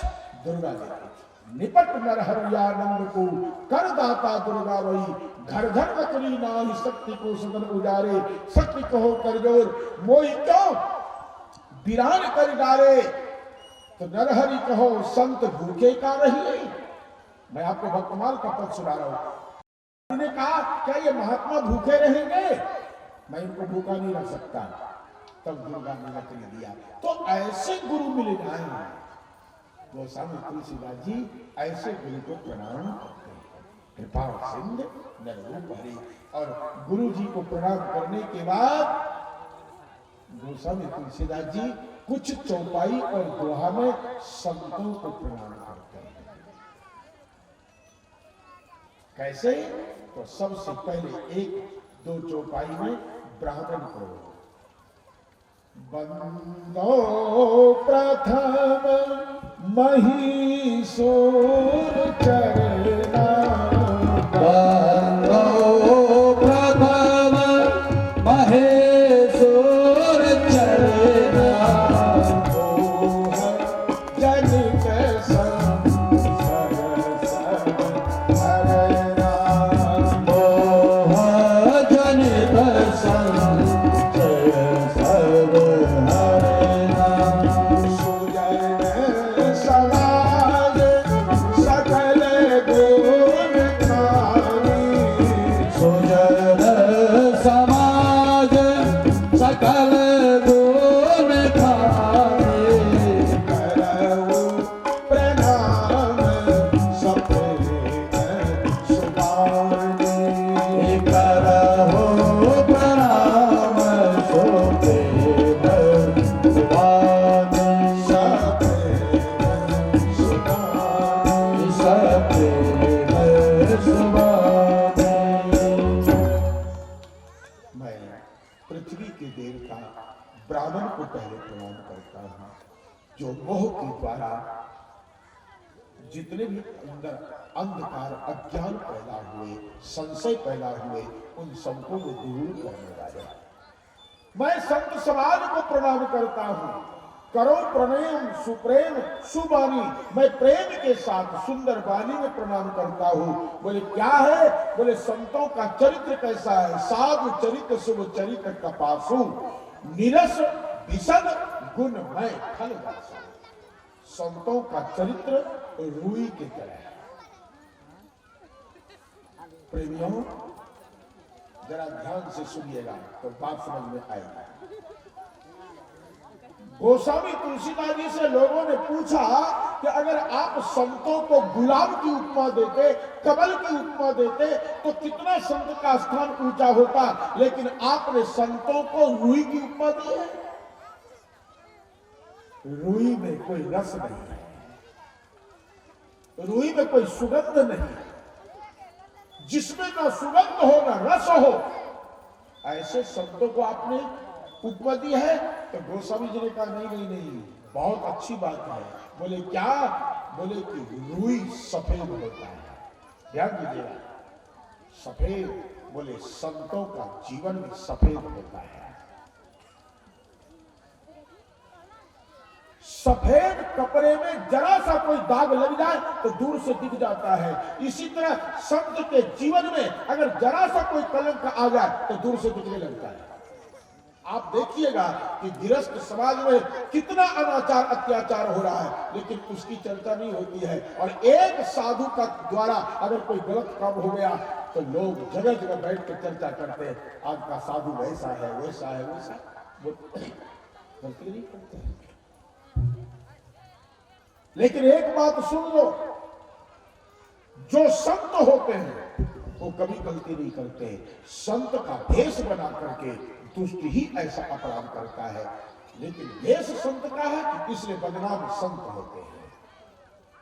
S2: दुर्गा देती थी। निपट नरहरियानंद को कर दाता दुर्गा वही, घर घर बकरी नाही शक्ति को सदन उजारे, शक्ति कहो कर जोर मोहि क्यों वीरान कर डारे। तो नरहरि कहो संत भूखे का रही। मैं आपको भक्तमाल का पद सुना रहा हूं। उन्होंने कहा क्या ये महात्मा भूखे रहेंगे? मैं इनको भूखा नहीं रख सकता। तब दुर्गा ने लकड़ी दिया। तो ऐसे गुरु मिल जाए गोस्वामी तुलसीदास जी ऐसे गुरु को प्रणाम करते हैं। कृपा सिंध नररूप हरि। और गुरु जी को प्रणाम करने के बाद गोस्वामी तुलसीदास जी कुछ चौपाई और दोहा में संतों को प्रणाम करते हैं। कैसे? तो सबसे पहले 1-2 चौपाई में ब्राह्मण को बंदो प्रथम महिषूर चरना,
S3: बंदो प्रथम महेश्वर चरना,
S2: मोह जनित संशय सब हरना,
S3: मोह जनित संशय सब हरना,
S2: सुजन समाज सकल गुण खानी,
S3: सुजन समाज सकल गुण खाने,
S2: करऊ प्रणाम सफेद सुबानी,
S3: करहो प्रणाम सुदेव सुबानी,
S2: सफेद सुबानी।
S3: सदेव सुबानी।
S2: मैं पृथ्वी के देवता ब्राह्मण को पहले प्रणाम करता हूँ जो मोह के द्वारा जितने भी अंदर अंधकार अज्ञान पैदा हुए, संशय पैदा हुए, उन सबको वो दूर करने वाले। मैं संत समाज को प्रणाम करता हूँ। करो प्रणयम सुप्रेम सुबानी। मैं प्रेम के साथ सुंदर वाणी में प्रणाम करता हूँ। बोले क्या है? बोले संतों का चरित्र कैसा है? साधु चरित्र शुभ चरित्र कपासु, निरस विशद गुणमय फल दासा। संतों का चरित्र रुई की तरह है। प्रेमियों जरा ध्यान से सुनिएगा तो बात समझ में आएगी। गोस्वामी तुलसीदास जी से लोगों ने पूछा कि अगर आप संतों को गुलाब की उपमा देते, कमल की उपमा देते, तो कितना संत का स्थान ऊंचा होता, लेकिन आपने संतों को रुई की उपमा दी है। रुई में कोई रस नहीं है, रुई में कोई सुगंध नहीं, जिसमें ना सुगंध हो ना रस हो, ऐसे संतों को आपने उपमा दी है। तो गोस्वामी जी ने कहा नहीं नहीं नहीं, बहुत अच्छी बात है। बोले क्या? बोले कि रुई सफेद होता है। ध्यान दीजिएगा, सफेद। बोले संतों का जीवन भी सफेद होता है। सफेद कपड़े में जरा सा कोई दाग लग जाए तो दूर से दिख जाता है। इसी तरह संत के जीवन में अगर जरा सा कोई कलंक आ जाए तो दूर से दिखने लगता है। आप देखिएगा कि गृहस्थ समाज में कितना अनाचार अत्याचार हो रहा है, लेकिन उसकी चर्चा नहीं होती है। और एक साधु का द्वारा अगर कोई गलत काम हो गया तो लोग जगह जगह बैठ के चर्चा करते हैं, आज का साधु वैसा है वैसा है वैसा। वो गलती नहीं करते हैं। लेकिन एक बात सुन लो, जो संत होते हैं वो कभी गलती नहीं करते। संत का भेष बना करके दुष्ट ही ऐसा अपराध करता है, लेकिन भेष संत का है इसलिए बदनाम संत होते हैं।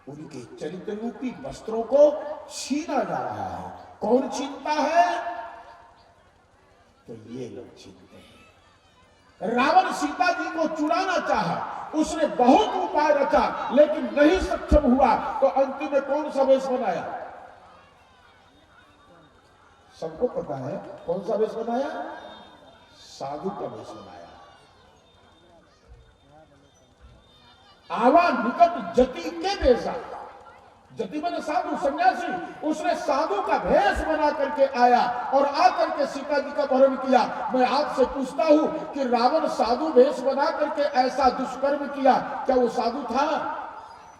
S2: उनके चरित्र रूपी वस्त्रों को छीना जा रहा है। कौन छीनता है? तो ये लोग छीनते हैं। रावण सीता जी को चुराना चाहा, उसने बहुत उपाय रचा लेकिन नहीं सक्षम हुआ, तो अंतिम में कौन सा वेश बनाया? सबको पता है कौन सा वेश बनाया? साधु का वेश बनाया। आवा निकट जति के वेशा, जति मैंने साधु सन्यासी, उसने साधु का भेष बना करके आया और आकर के सीता जी का अपहरण किया। मैं आपसे पूछता हूं कि रावण साधु भेष बना करके ऐसा दुष्कर्म किया, क्या वो साधु था?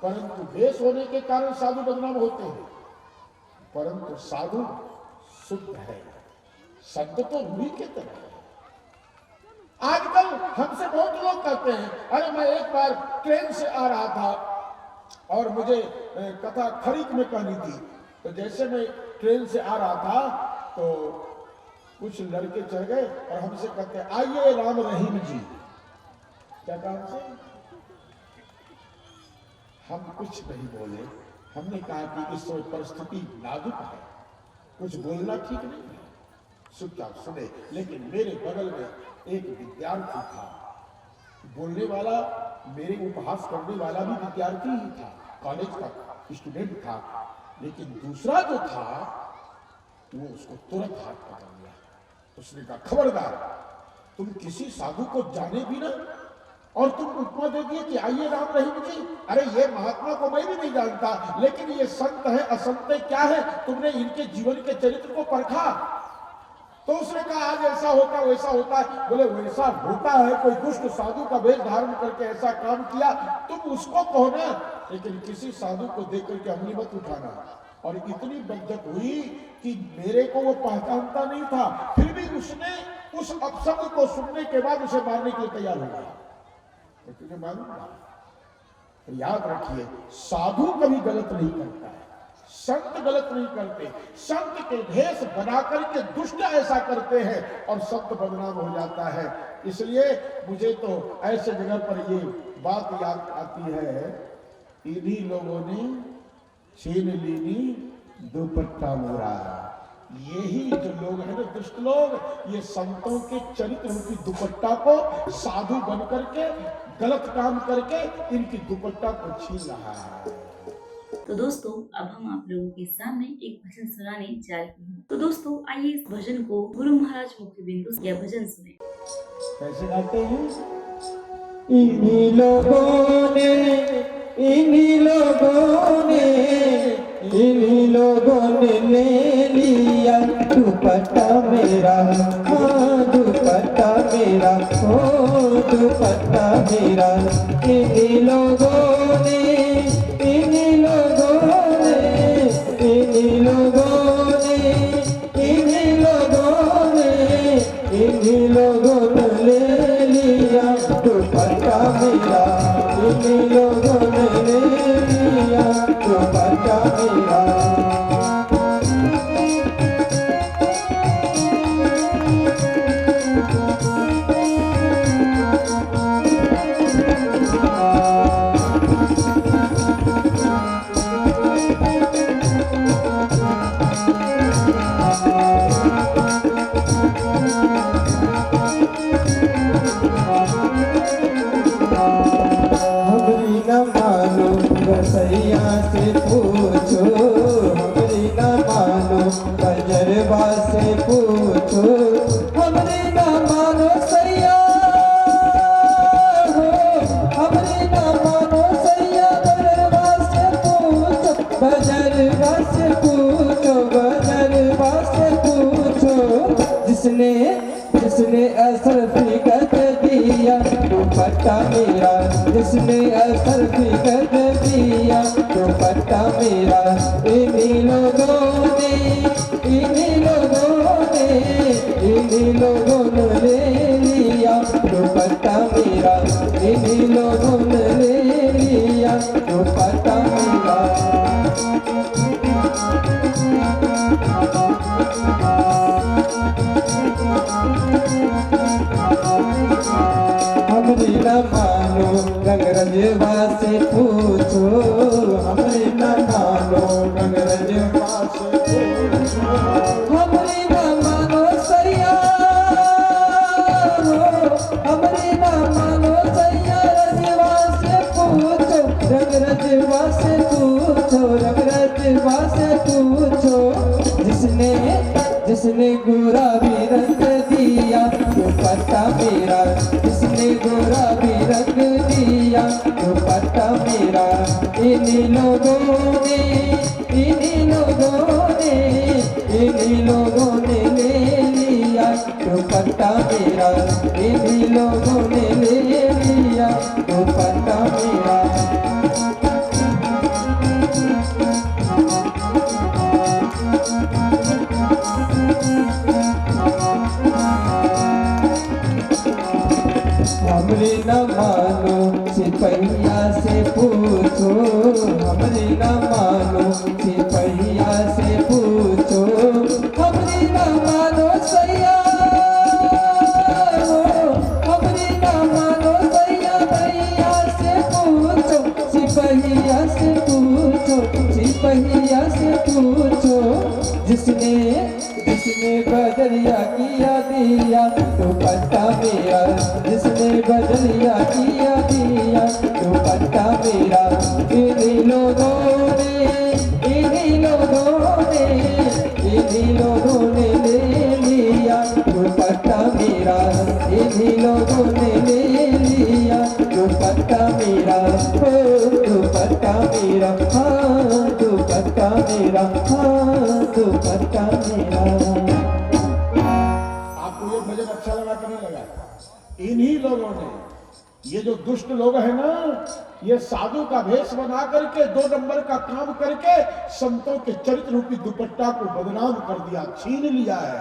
S2: परंतु भेष होने के कारण साधु बदनाम होते हैं, परंतु साधु शुद्ध है। शब्द तो रूही के तरह है। आजकल हमसे बहुत लोग कहते हैं, अरे मैं एक बार ट्रेन से आ रहा था और मुझे कथा खरीक में कहनी थी, तो जैसे मैं ट्रेन से आ रहा था तो कुछ लड़के चढ़ गए और हमसे कहते हैं आइए राम रहीम जी। क्या कहा हमसे? हम कुछ नहीं बोले। हमने कहा कि इस समय परिस्थिति नाजुक है, कुछ बोलना ठीक नहीं है, चुपचाप सुने। लेकिन मेरे बगल में एक विद्यार्थी था, बोलने वाला मेरे उपहास करने वाला भी विद्यार्थी ही था, कॉलेज का स्टूडेंट था, लेकिन दूसरा जो था वो उसको तुरंत हाथ पकड़ लिया। उसने कहा खबरदार, तुम किसी साधु को जाने भी ना और तुम उपमा दे दिए कि आइए राम रहीम जी। अरे ये महात्मा को मैं भी नहीं जानता, लेकिन ये संत है असंत क्या है, तुमने इनके जीवन के चरित्र को परखा? तो उसने कहा आज ऐसा होता वैसा होता है। बोले वैसा होता है, कोई दुष्ट साधु का वेश धारण करके ऐसा काम किया, तुम उसको कहो ना, लेकिन किसी साधु को देख करके अंगली मत उठाना। और इतनी बद्दत हुई कि मेरे को वो पहचानता नहीं था, फिर भी उसने उस अपशब्द को सुनने के बाद उसे मारने के लिए तैयार हो गया। तुझे मालूम है? तो याद रखिए, साधु कभी गलत नहीं करता है, संत गलत नहीं करते। संत के भेष बना करके दुष्ट ऐसा करते हैं और संत बदनाम हो जाता है। इसलिए मुझे तो ऐसे जगह पर ये बात याद आती है, इन्हीं लोगों ने छीन लीनी दुपट्टा मोरा। यही जो लोग हैं ना दुष्ट लोग, ये संतों के चरित्र रूपी दुपट्टा को साधु बन करके गलत काम करके इनकी दुपट्टा को छीन रहा है।
S1: तो दोस्तों अब हम आप लोगों के सामने एक भजन सुनाने जा रहे हैं। तो दोस्तों आइए इस भजन को गुरु महाराज मुख्य बिंदु से यह भजन सुने।
S2: कैसे गाते हैं?
S3: इन्हीं लोगों ने ले लिया दुपट्टा मेरा, हाँ दुपट्टा मेरा, ओ दुपट्टा मेरा। इन्हीं लोगों ने ले लिया दुपट्टा मेरा। दुपट्टा मेरा हमरी न मानो रसैया से पूछो, हमरी न मानो तजर्बा से पूछो, हमरी न मानो सैया हो, हमरी न मानो सैया तजर्बा से पूछो, तजर्बा से पूछो, तजर्बा से पूछो, जिसने जिसने असल फिकत दिया दुपट्टा मेरा, जिसने असल फिकत दिया दुपट्टा मेरा, इन्हीं लोगों ने ले लिया दुपट्टा मेरा, इन्हीं लोगों ने ले लिया दुपट्टा मेरा। हमरी न मानो रंगरजवा से पूछो, हमरी न मानो रंगरजवा से पूछो, हमरी न मानो सैया हो, हमरी न मानो सैया रजवा से पूछो, रंगरजवा से पूछो, रंगरजवा से पूछो, जिसने जिसने गुलाबी रंग दिया दुपट्टा मेरा, जिसने गुलाबी रंग दिया दुपट्टा मेरा, इन्हीं लोगों ने ले लिया दुपट्टा मेरा, इन्हीं लोगों ने ले लिया दुपट्टा मेरा। हमरी न मानो सिपहिया से पूछो, हमरी न मानो सिपहिया से पूछो, हमरी न मानो सैया हो, हमरी न मानो सैया भैया से पूछो, सिपहिया से पूछो, सिपहिया से पूछो, जिसने जिसने बदलिया किया दिया दुपट्टा मेरा, जिसने बदलिया किया दिया दुपट्टा मेरा, इन्हीं लोगों ने ले लिया दुपट्टा मेरा, इन्हीं लोगों ने ले लिया दुपट्टा मेरा, हो दुपट्टा मेरा, हाँ दुपट्टा मेरा, हाँ दुपट्टा मेरा।
S2: आपको ये भजन अच्छा लगा कि नहीं लगा? इन्हीं लोगों ने, ये जो दुष्ट लोग हैं ना, ये साधु का भेष बना करके 2 नंबर का काम करके संतों के चरित्र रूपी दुपट्टा को बदनाम कर दिया, छीन लिया है।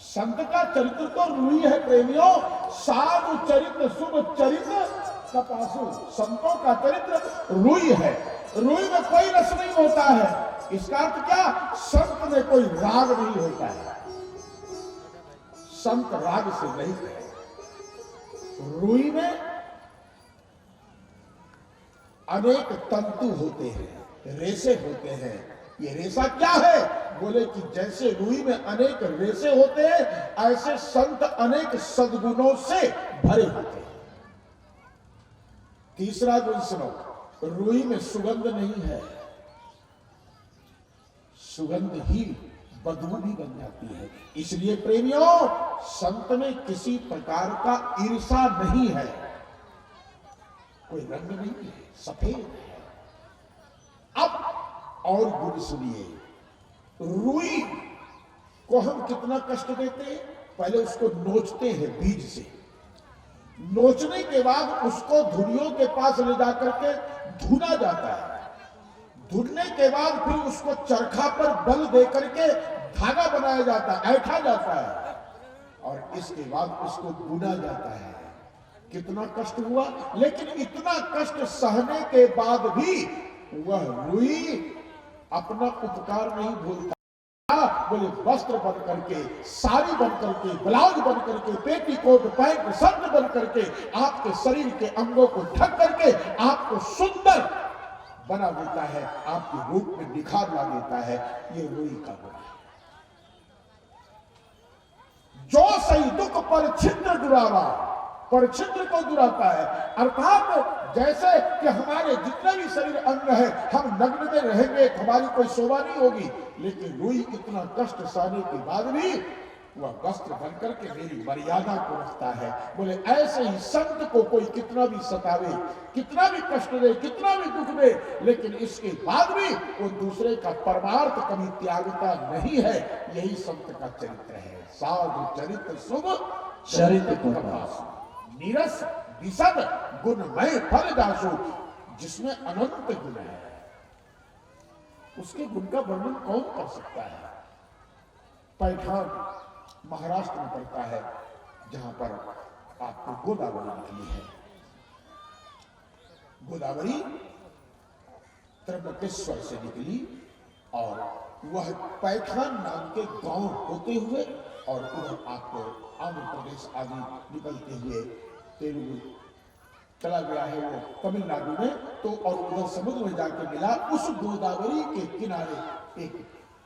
S2: संत का चरित्र तो रुई है प्रेमियों, साधु चरित्र शुभ चरित्र कपासु, संतों का चरित्र रुई है, रुई में कोई रस नहीं होता है। इसका अर्थ क्या? संत में कोई राग नहीं होता है, संत राग से नहीं है। रुई में अनेक तंतु होते हैं, रेशे होते हैं। ये रेशा क्या है? बोले कि जैसे रुई में अनेक रेशे होते हैं, ऐसे संत अनेक सद्गुणों से भरे होते हैं। तीसरा गुण सुनो, रुई में सुगंध नहीं है, सुगंध ही बदबू भी बन जाती है। इसलिए प्रेमियों, संत में किसी प्रकार का ईर्षा नहीं है, कोई रंग नहीं है, सफेद है। अब और गुण सुनिए, रुई को हम कितना कष्ट देते हैं। पहले उसको नोचते हैं बीज से, नोचने के बाद उसको धुनियों के पास ले जाकर के धुना जाता है। धुलने के बाद फिर उसको चरखा पर बल दे करके धागा बनाया जाता है, ऐठा जाता है, और इसके बाद उसको बुना जाता है। कितना कष्ट हुआ, लेकिन इतना कष्ट सहने के बाद भी वह रुई अपना उपकार नहीं भूलता। बोले वस्त्र बन करके, साड़ी बन करके, ब्लाउज बन करके, पेटीकोट, पैंट, शर्ट बन करके, आपके शरीर के अंगों को ढक करके आपको सुंदर बना देता है, आपके रूप में निखार ला देता है। ये रुई का गुण है। जो सही दुख पर छिद्र दुरावा, पर छिद्र को दुराता है। अर्थात जैसे कि हमारे जितने भी शरीर अंग है, हम नग्न में रहेंगे, हमारी कोई शोभा नहीं होगी, लेकिन रुई इतना कष्ट सहने के बाद भी वह वस्त्र बनकर के मेरी मर्यादा को रखता है। बोले ऐसे ही संत को कोई कितना भी सतावे, कितना भी कष्ट दे, कितना भी दुख दे, लेकिन इसके बाद भी वो दूसरे का परमार्थ कभी त्यागता नहीं है। यही संत का चरित्र है। साधु चरित्र शुभ
S3: चरित्र प्रकाश,
S2: नीरस विशद गुणमय फल दासु। जिसमें अनंत गुण है, उसके गुण का वर्णन कौन कर सकता है। पैठान महाराष्ट्र में पड़ता है, जहां पर आपको गोदावरी निकली है। गोदावरी त्र्यंबकेश्वर से निकली और वह पैठान नाम के गांव होते हुए और उधर आपको आंध्र प्रदेश आदि निकलते हुए तेलुगु चला गया है वो तमिलनाडु में। तो और उधर समुद्र में जाके मिला। उस गोदावरी के किनारे एक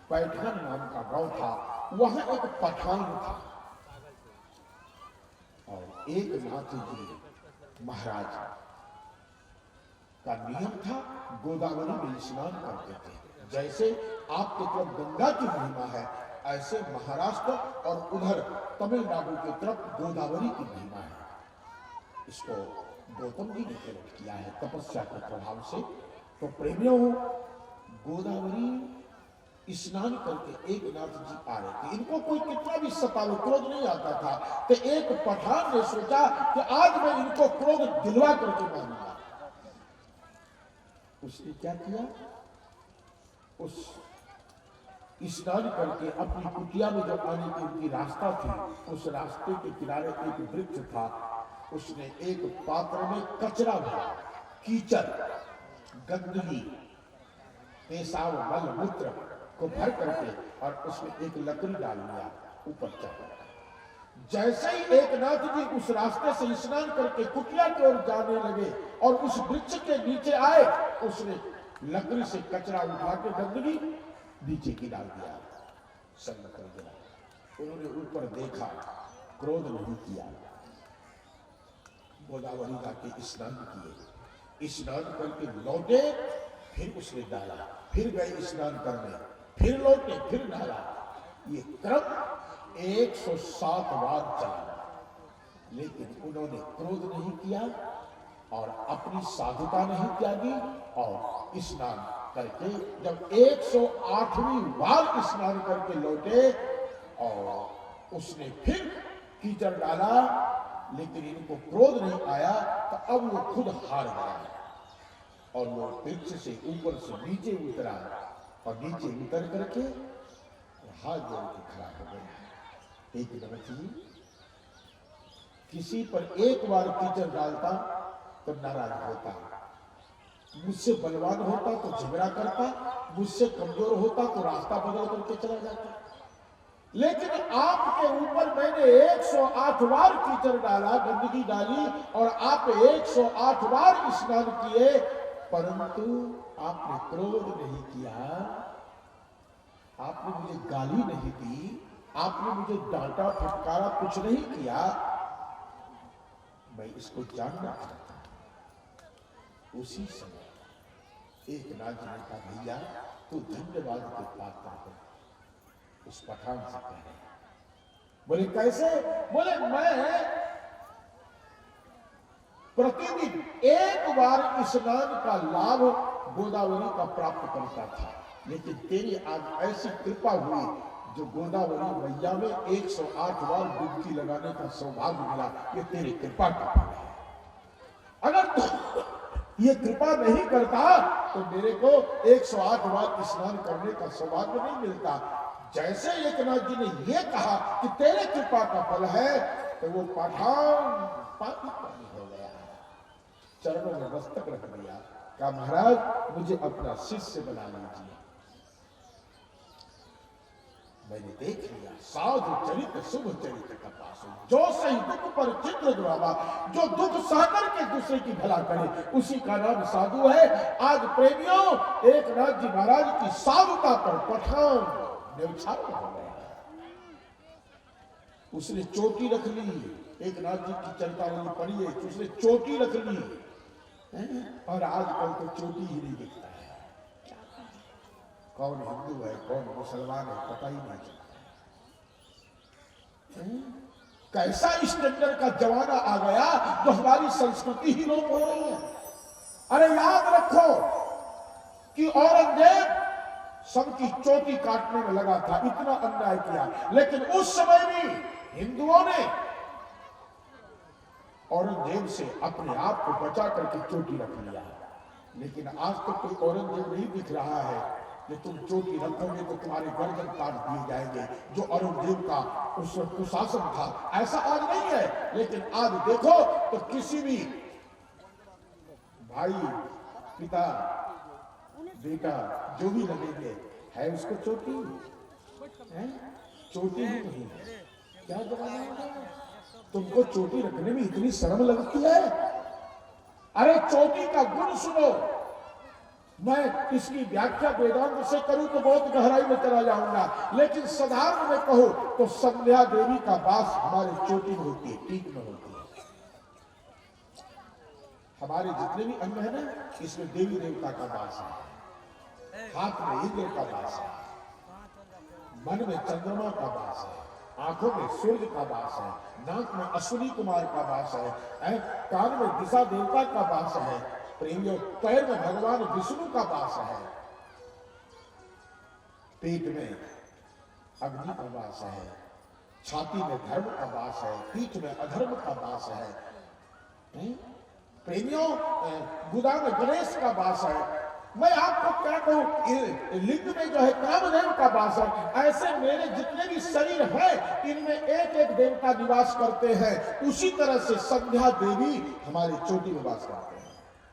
S2: पैठान नाम का गांव था, वहां एक पठान था और एक नाथ जी महाराज का नियम था, गोदावरी में स्नान करते थे। जैसे आपके तरफ गंगा की महिमा है, ऐसे महाराष्ट्र और उधर तमिलनाडु की तरफ गोदावरी की महिमा है। इसको गौतम जी ने प्रकट किया है तपस्या के प्रभाव से। तो प्रेमियों, गोदावरी स्नान करके एक नाथ जी आ रहे थे। इनको कोई कितना भी सतावे, क्रोध नहीं आता था। तो एक पठान ने सोचा कि आज मैं इनको क्रोध दिलवा करके मारूंगा। उसने क्या किया, उस स्नान करके अपनी कुटिया में जब आने की उनकी रास्ता थी, उस रास्ते के किनारे एक वृक्ष था। उसने एक पात्र में कचरा भरा, कीचड़, गंदगी, पेशाब, मल मूत्र को भर करके और उसमें एक लकड़ी डाल दिया, ऊपर चढ़। जैसे ही एक नाथ जी उस रास्ते से स्नान करके कुटिया की ओर जाने लगे और उस वृक्ष के नीचे आए, उसने लकड़ी से कचरा उठा के गंदगी नीचे की डाल दिया, संग कर दिया। उन्होंने ऊपर देखा, क्रोध नहीं किया। गोदावरी जाके स्नान किए, स्नान करके लौटे, फिर उसने डाला, फिर गए स्नान करने, फिर लौटे, फिर डाला। ये क्रम 107 बार चला, लेकिन उन्होंने क्रोध नहीं किया और अपनी साधुता नहीं त्यागी। और स्नान करके जब 108वीं बार स्नान करके लौटे और उसने फिर कीचड़ डाला, लेकिन इनको क्रोध नहीं आया। तो अब वो खुद हार गया और वो वृक्ष से ऊपर से नीचे उतरा और नीचे उतर करके हाथ जोड़ के खड़ा हो गया। एक नमक जी किसी पर एक बार कीचड़ डालता तो नाराज होता, मुझसे बलवान होता तो झगड़ा करता, मुझसे कमजोर होता तो रास्ता बदल करके चला जाता। लेकिन आपके ऊपर मैंने 108 बार कीचड़ डाला, गंदगी डाली और आप 108 बार स्नान किए, परंतु आपने क्रोध नहीं किया, आपने मुझे गाली नहीं दी, आपने मुझे डांटा फटकारा, कुछ नहीं किया। मैं इसको जानना चाहता हूं। उसी समय एक नाथ ने कहा, भैया तू धन्यवाद के पात्र है। उस पठान से कह रहे, बोले कैसे? बोले मैं प्रतिदिन एक बार स्नान का लाभ गोदावरी का प्राप्त करता था, लेकिन तेरी आज ऐसी कृपा हुई जो गोदावरी मैया में 108 बार डुबकी लगाने का सौभाग्य मिला। ये तेरी कृपा का फल है। अगर तो ये कृपा नहीं करता तो मेरे को 108 बार स्नान करने का सौभाग्य नहीं मिलता। जैसे एक नाथ जी ने ये कहा कि तेरे कृपा का फल है, तो वो पठान पानी पानी हो गया, चरणों में मस्तक रख दिया कहा महाराज मुझे अपना शिष्य बना लीजिए। मैंने देख लिया साधु चरित्र शुभ चरित्र का पास जो सही दुख पर चित्र द्वारा जो दुख सहकर के दूसरे की भला करे उसी का नाम साधु है। आज प्रेमियों एक नाथ जी महाराज की साधुता पर पठान न्यौछावर हो गया। उसने चोटी रख ली, एक नाथ जी की चरितावली पढ़ी है, उसने चोटी रख ली और आजकल तो चोटी ही नहीं दिखता है। कौन हिंदू है कौन मुसलमान है पता ही नहीं चलता। कैसा स्टैंडर्ड का जमाना आ गया जो हमारी संस्कृति ही लोप हो रही है। अरे याद रखो कि औरंगजेब सबकी चोटी काटने में लगा था, इतना अन्याय किया, लेकिन उस समय भी हिंदुओं ने औरंगजेब से अपने आप को बचा करके चोटी रख लिया। लेकिन आज तो कोई औरंगजेब नहीं दिख रहा है कि तुम चोटी रखोगे तो तुम्हारे गर्दन काट दिए जाएंगे, जो औरंगजेब का उस कुशासन था। ऐसा आज नहीं है, लेकिन आज देखो तो किसी भी भाई पिता बेटा जो भी लगेंगे है उसको चोटी है, चोटी ही नहीं है। क्या जमाना है, तुमको चोटी रखने में इतनी शर्म लगती है। अरे चोटी का गुण सुनो, मैं इसकी व्याख्या वेदांत से करूं तो बहुत गहराई में चला जाऊंगा, लेकिन साधारण में कहो तो संध्या देवी का वास हमारे चोटी में होती है, पीठ में होती है। हमारे जितने भी अंग है ना, इसमें देवी देवता का वास है। हाथ में इंद्र का वास है, मन में चंद्रमा का वास है, आंखों में सूर्य का वास है, नाक में अश्विनी कुमार का वास है, कान में दिशा देवता का वास है, प्रेमियों पैर में भगवान विष्णु का वास है, पेट में अग्नि का वास है, छाती में धर्म का वास है, पीठ में अधर्म का वास है। प्रेमियों गुदा में गणेश का वास है। मैं आपको क्या कहूं, लिंग में जो है कामदेव का वास है। ऐसे मेरे जितने भी शरीर है इनमें एक एक देवता निवास करते हैं। उसी तरह से संध्या देवी हमारे चोटी में वास करते हैं।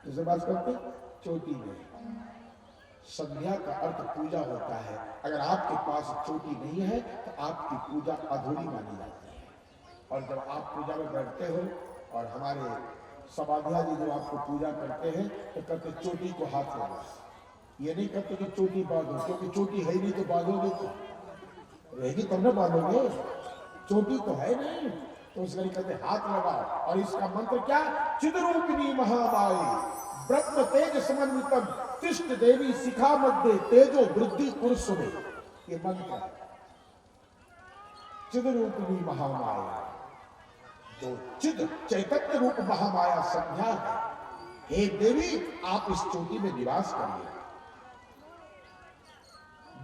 S2: किसे वास करते हैं? चोटी में। संध्या का अर्थ पूजा होता है। अगर आपके पास चोटी नहीं है तो आपकी पूजा अधूरी मानी जाती है। और जब आप पूजा में बैठते हो और हमारे समाधिया जी जब आपको पूजा करते हैं तो कहते चोटी को हाथ लगा। ये नहीं कहते कि चोटी बांधो, क्योंकि चोटी है नहीं तो बांधोगे तो रहेगी तब न बांधोगे, चोटी तो है नहीं, तो उसके कहते हाथ लगाओ। और इसका मंत्र क्या? चिद्रूपिणी महामाई ब्रह्म तेज समन्वितम तिष्ठ देवी शिखा मध्य तेजो वृद्धि पुरुष में, ये मंत्र चिद्रूपिणी महामाया, जो चिद चैतन्य रूप महामाया संध्या है। हे देवी आप इस चोटी में निवास करिए।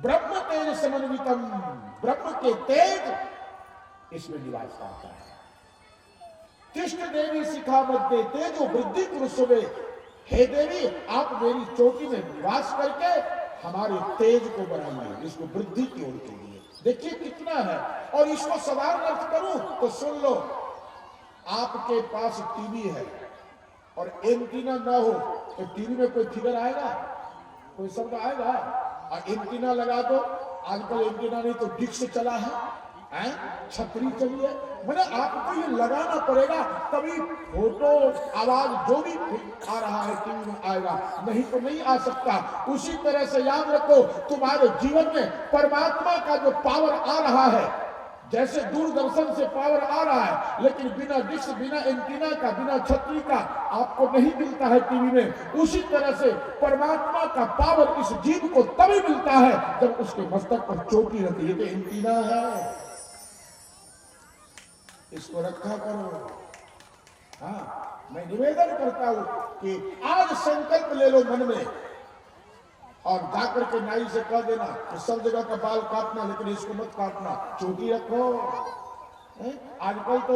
S2: ब्रह्म तेज समन्वितम, ब्रह्म के तेज इसमें निवास करता है। तिष्ठ देवी शिखा मध्य तेजो वृद्धि पुरुष में, हे देवी आप मेरी चोटी में निवास करके हमारे तेज को बढ़ाइए, इसको वृद्धि की ओर के लिए। देखिए कितना है। और इसको साधारण अर्थ करूं तो सुन लो, आपके पास टीवी है और एंटीना ना हो तो टीवी में कोई फिगर आएगा, कोई शब्द आएगा? और एंटीना लगा दो, आजकल एंटीना नहीं तो डिश चला है, छतरी चली है, मैंने आपको ये लगाना पड़ेगा तभी फोटो आवाज जो भी आ रहा है टीवी में आएगा, नहीं तो नहीं आ सकता। उसी तरह से याद रखो तुम्हारे जीवन में परमात्मा का जो पावर आ रहा है, जैसे दूरदर्शन से पावर आ रहा है लेकिन बिना डिश, बिना एंटीना का, बिना छतरी का आपको नहीं मिलता है टीवी में, उसी तरह से परमात्मा का पावर इस जीव को तभी मिलता है जब उसके मस्तक पर चोटी रहती है। तो एंटीना है, इसको रखा करो। हाँ, मैं निवेदन करता हूं कि आज संकल्प ले लो मन में और जाकर के नाई से कह देना कि सब जगह का बाल काटना लेकिन इसको मत काटना, चोटी रखो। आजकल तो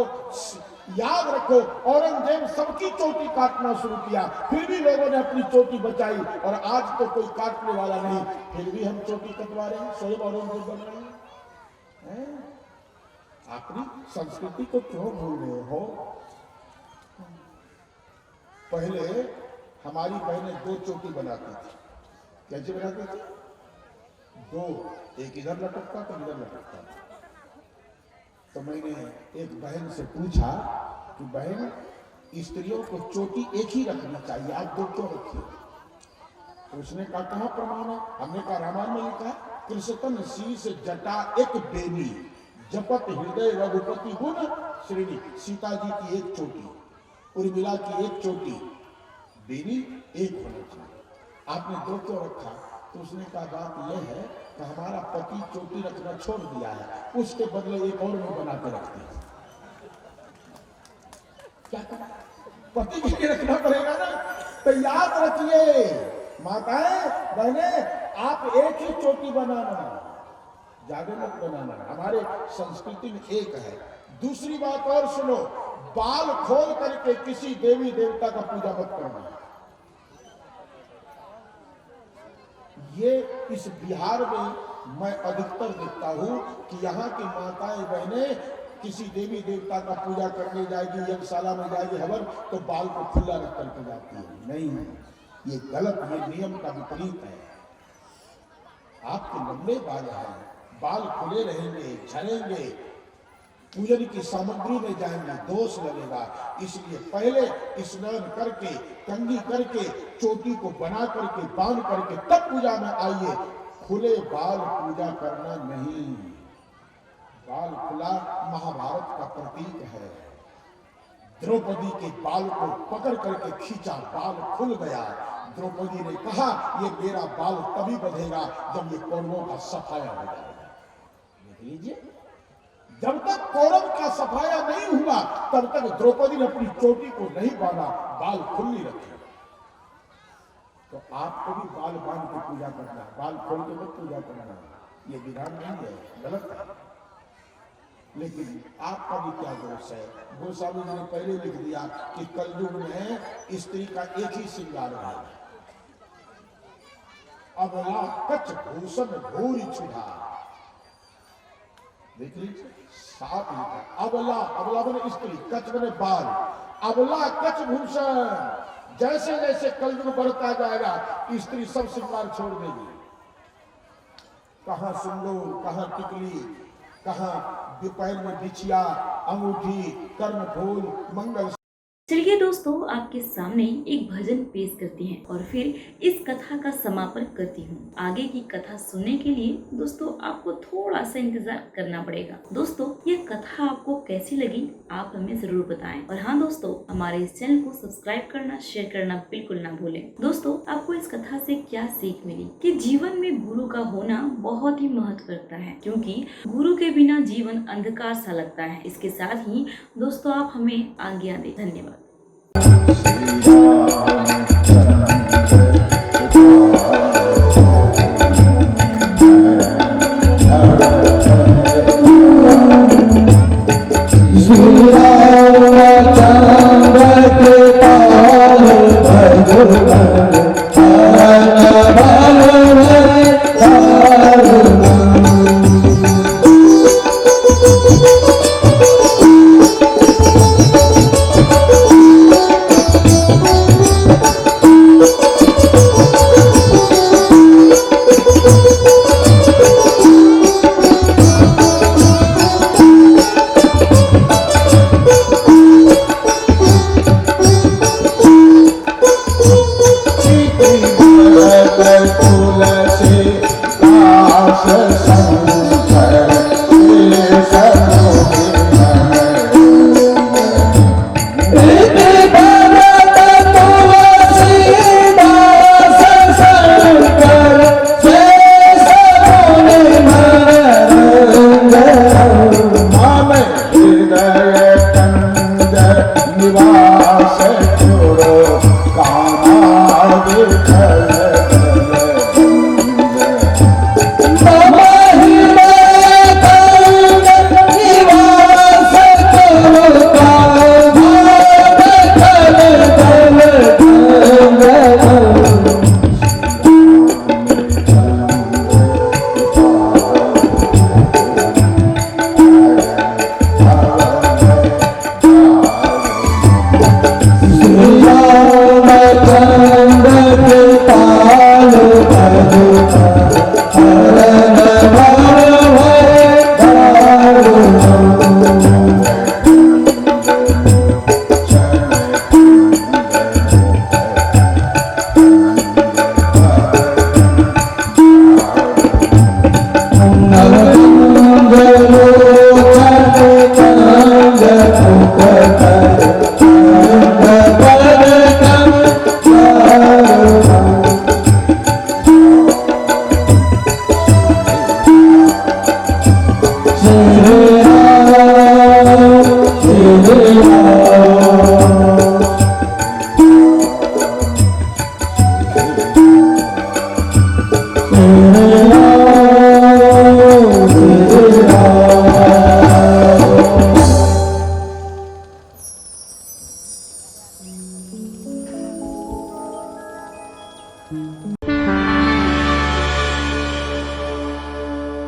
S2: याद रखो औरंगजेब सबकी चोटी काटना शुरू किया, फिर भी लोगों ने अपनी चोटी बचाई, और आज तो कोई काटने वाला नहीं, फिर भी हम चोटी कटवा रहे हैं, स्वयं औरंगजेब बन रहे हैं। अपनी संस्कृति को क्यों भूल रहे हो? पहले हमारी बहनें 2 चोटी बनाती थी। कैसे बनाती थी? 2, एक इधर लटकता तो इधर लटकता। तो मैंने एक बहन से पूछा कि बहन, स्त्रियों को चोटी एक ही रखनी चाहिए, आप 2 क्यों रखिए? तो उसने कहा कहाँ प्रमाण है? हमने कहा रामायण में लिखा, कृष्णतन शीश जटा एक बेनी, जपत हृदय रघुपति गुण श्रेणी। सीता जी की 1 चोटी, उर्मिला की 1 चोटी, बेनी 1 होना चाहिए। आपने 2 क्यों रखा? तो उसने कहा बात यह है कि हमारा पति चोटी रखना छोड़ दिया है, उसके बदले एक और मुंह बना के रखते हैं। क्या करा? पति के लिए रखना पड़ेगा ना। तो याद रखिए माताएं बहने, आप एक ही चोटी बनाना, ज्यादा मत बनाना। हमारे संस्कृति में एक है। दूसरी बात और सुनो, बाल खोल करके किसी देवी देवता का पूजा मत करना। ये इस बिहार में मैं अधिकतर देखता हूं कि यहाँ की माताएं बहनें किसी देवी देवता का पूजा करने जाएगी, यज्ञशाला में जाएगी हवन, तो बाल को खुला रख करके जाती है। नहीं, ये गलत, ये नियम का विपरीत है। आपके लंबे बाल हैं, बाल खुले रहेंगे, झड़ेंगे, पूजन की सामग्री में जाएंगे, दोष लगेगा। इसलिए पहले स्नान करके, कंघी करके, चोटी को बना करके, बांध करके तब पूजा में आइए। खुले बाल पूजा करना नहीं। बाल खुला महाभारत का प्रतीक है। द्रौपदी के बाल को पकड़ करके खींचा, बाल खुल गया। द्रौपदी ने कहा ये मेरा बाल तभी बंधेगा जब ये कौरवों का सफाया हो जाएगा। देख लीजिए, जब तक कौरव का सफाया नहीं हुआ तब तक द्रौपदी ने अपनी चोटी को नहीं बांधा, बाल खुली रखे। तो आपको भी बाल बांध के पूजा करना, बाल खोल के मत पूजा करना, ये विधान नहीं है, गलत है। लेकिन आपका भी क्या दोष है? गोस्वामी जी ने पहले लिख दिया कि कलयुग में स्त्री का एक ही श्रृंगार है, अबला कच भूषण भूरी छुड़ा। देख लीजिए, साफ लिखा, अबला, अबला बने स्त्री, कच बने बाल, अबला कच भूषण। जैसे जैसे कलयुग बढ़ता जाएगा स्त्री सब श्रृंगार छोड़ देगी। कहाँ सिंदूर, कहाँ टिकली, कहाँ पैर में बिछिया, अंगूठी, कर्णफूल, मंगल।
S1: चलिए दोस्तों, आपके सामने एक भजन पेश करती हैं और फिर इस कथा का समापन करती हूँ। आगे की कथा सुनने के लिए दोस्तों आपको थोड़ा सा इंतजार करना पड़ेगा। दोस्तों, यह कथा आपको कैसी लगी आप हमें जरूर बताएं। और हाँ दोस्तों, हमारे इस चैनल को सब्सक्राइब करना, शेयर करना बिल्कुल ना भूलें। दोस्तों, आपको इस कथा से क्या सीख मिली? कि जीवन में गुरु का होना बहुत ही महत्व रखता है, क्योंकि गुरु के बिना जीवन अंधकार सा लगता है। इसके साथ ही दोस्तों आप हमें आज्ञा दें। धन्यवाद।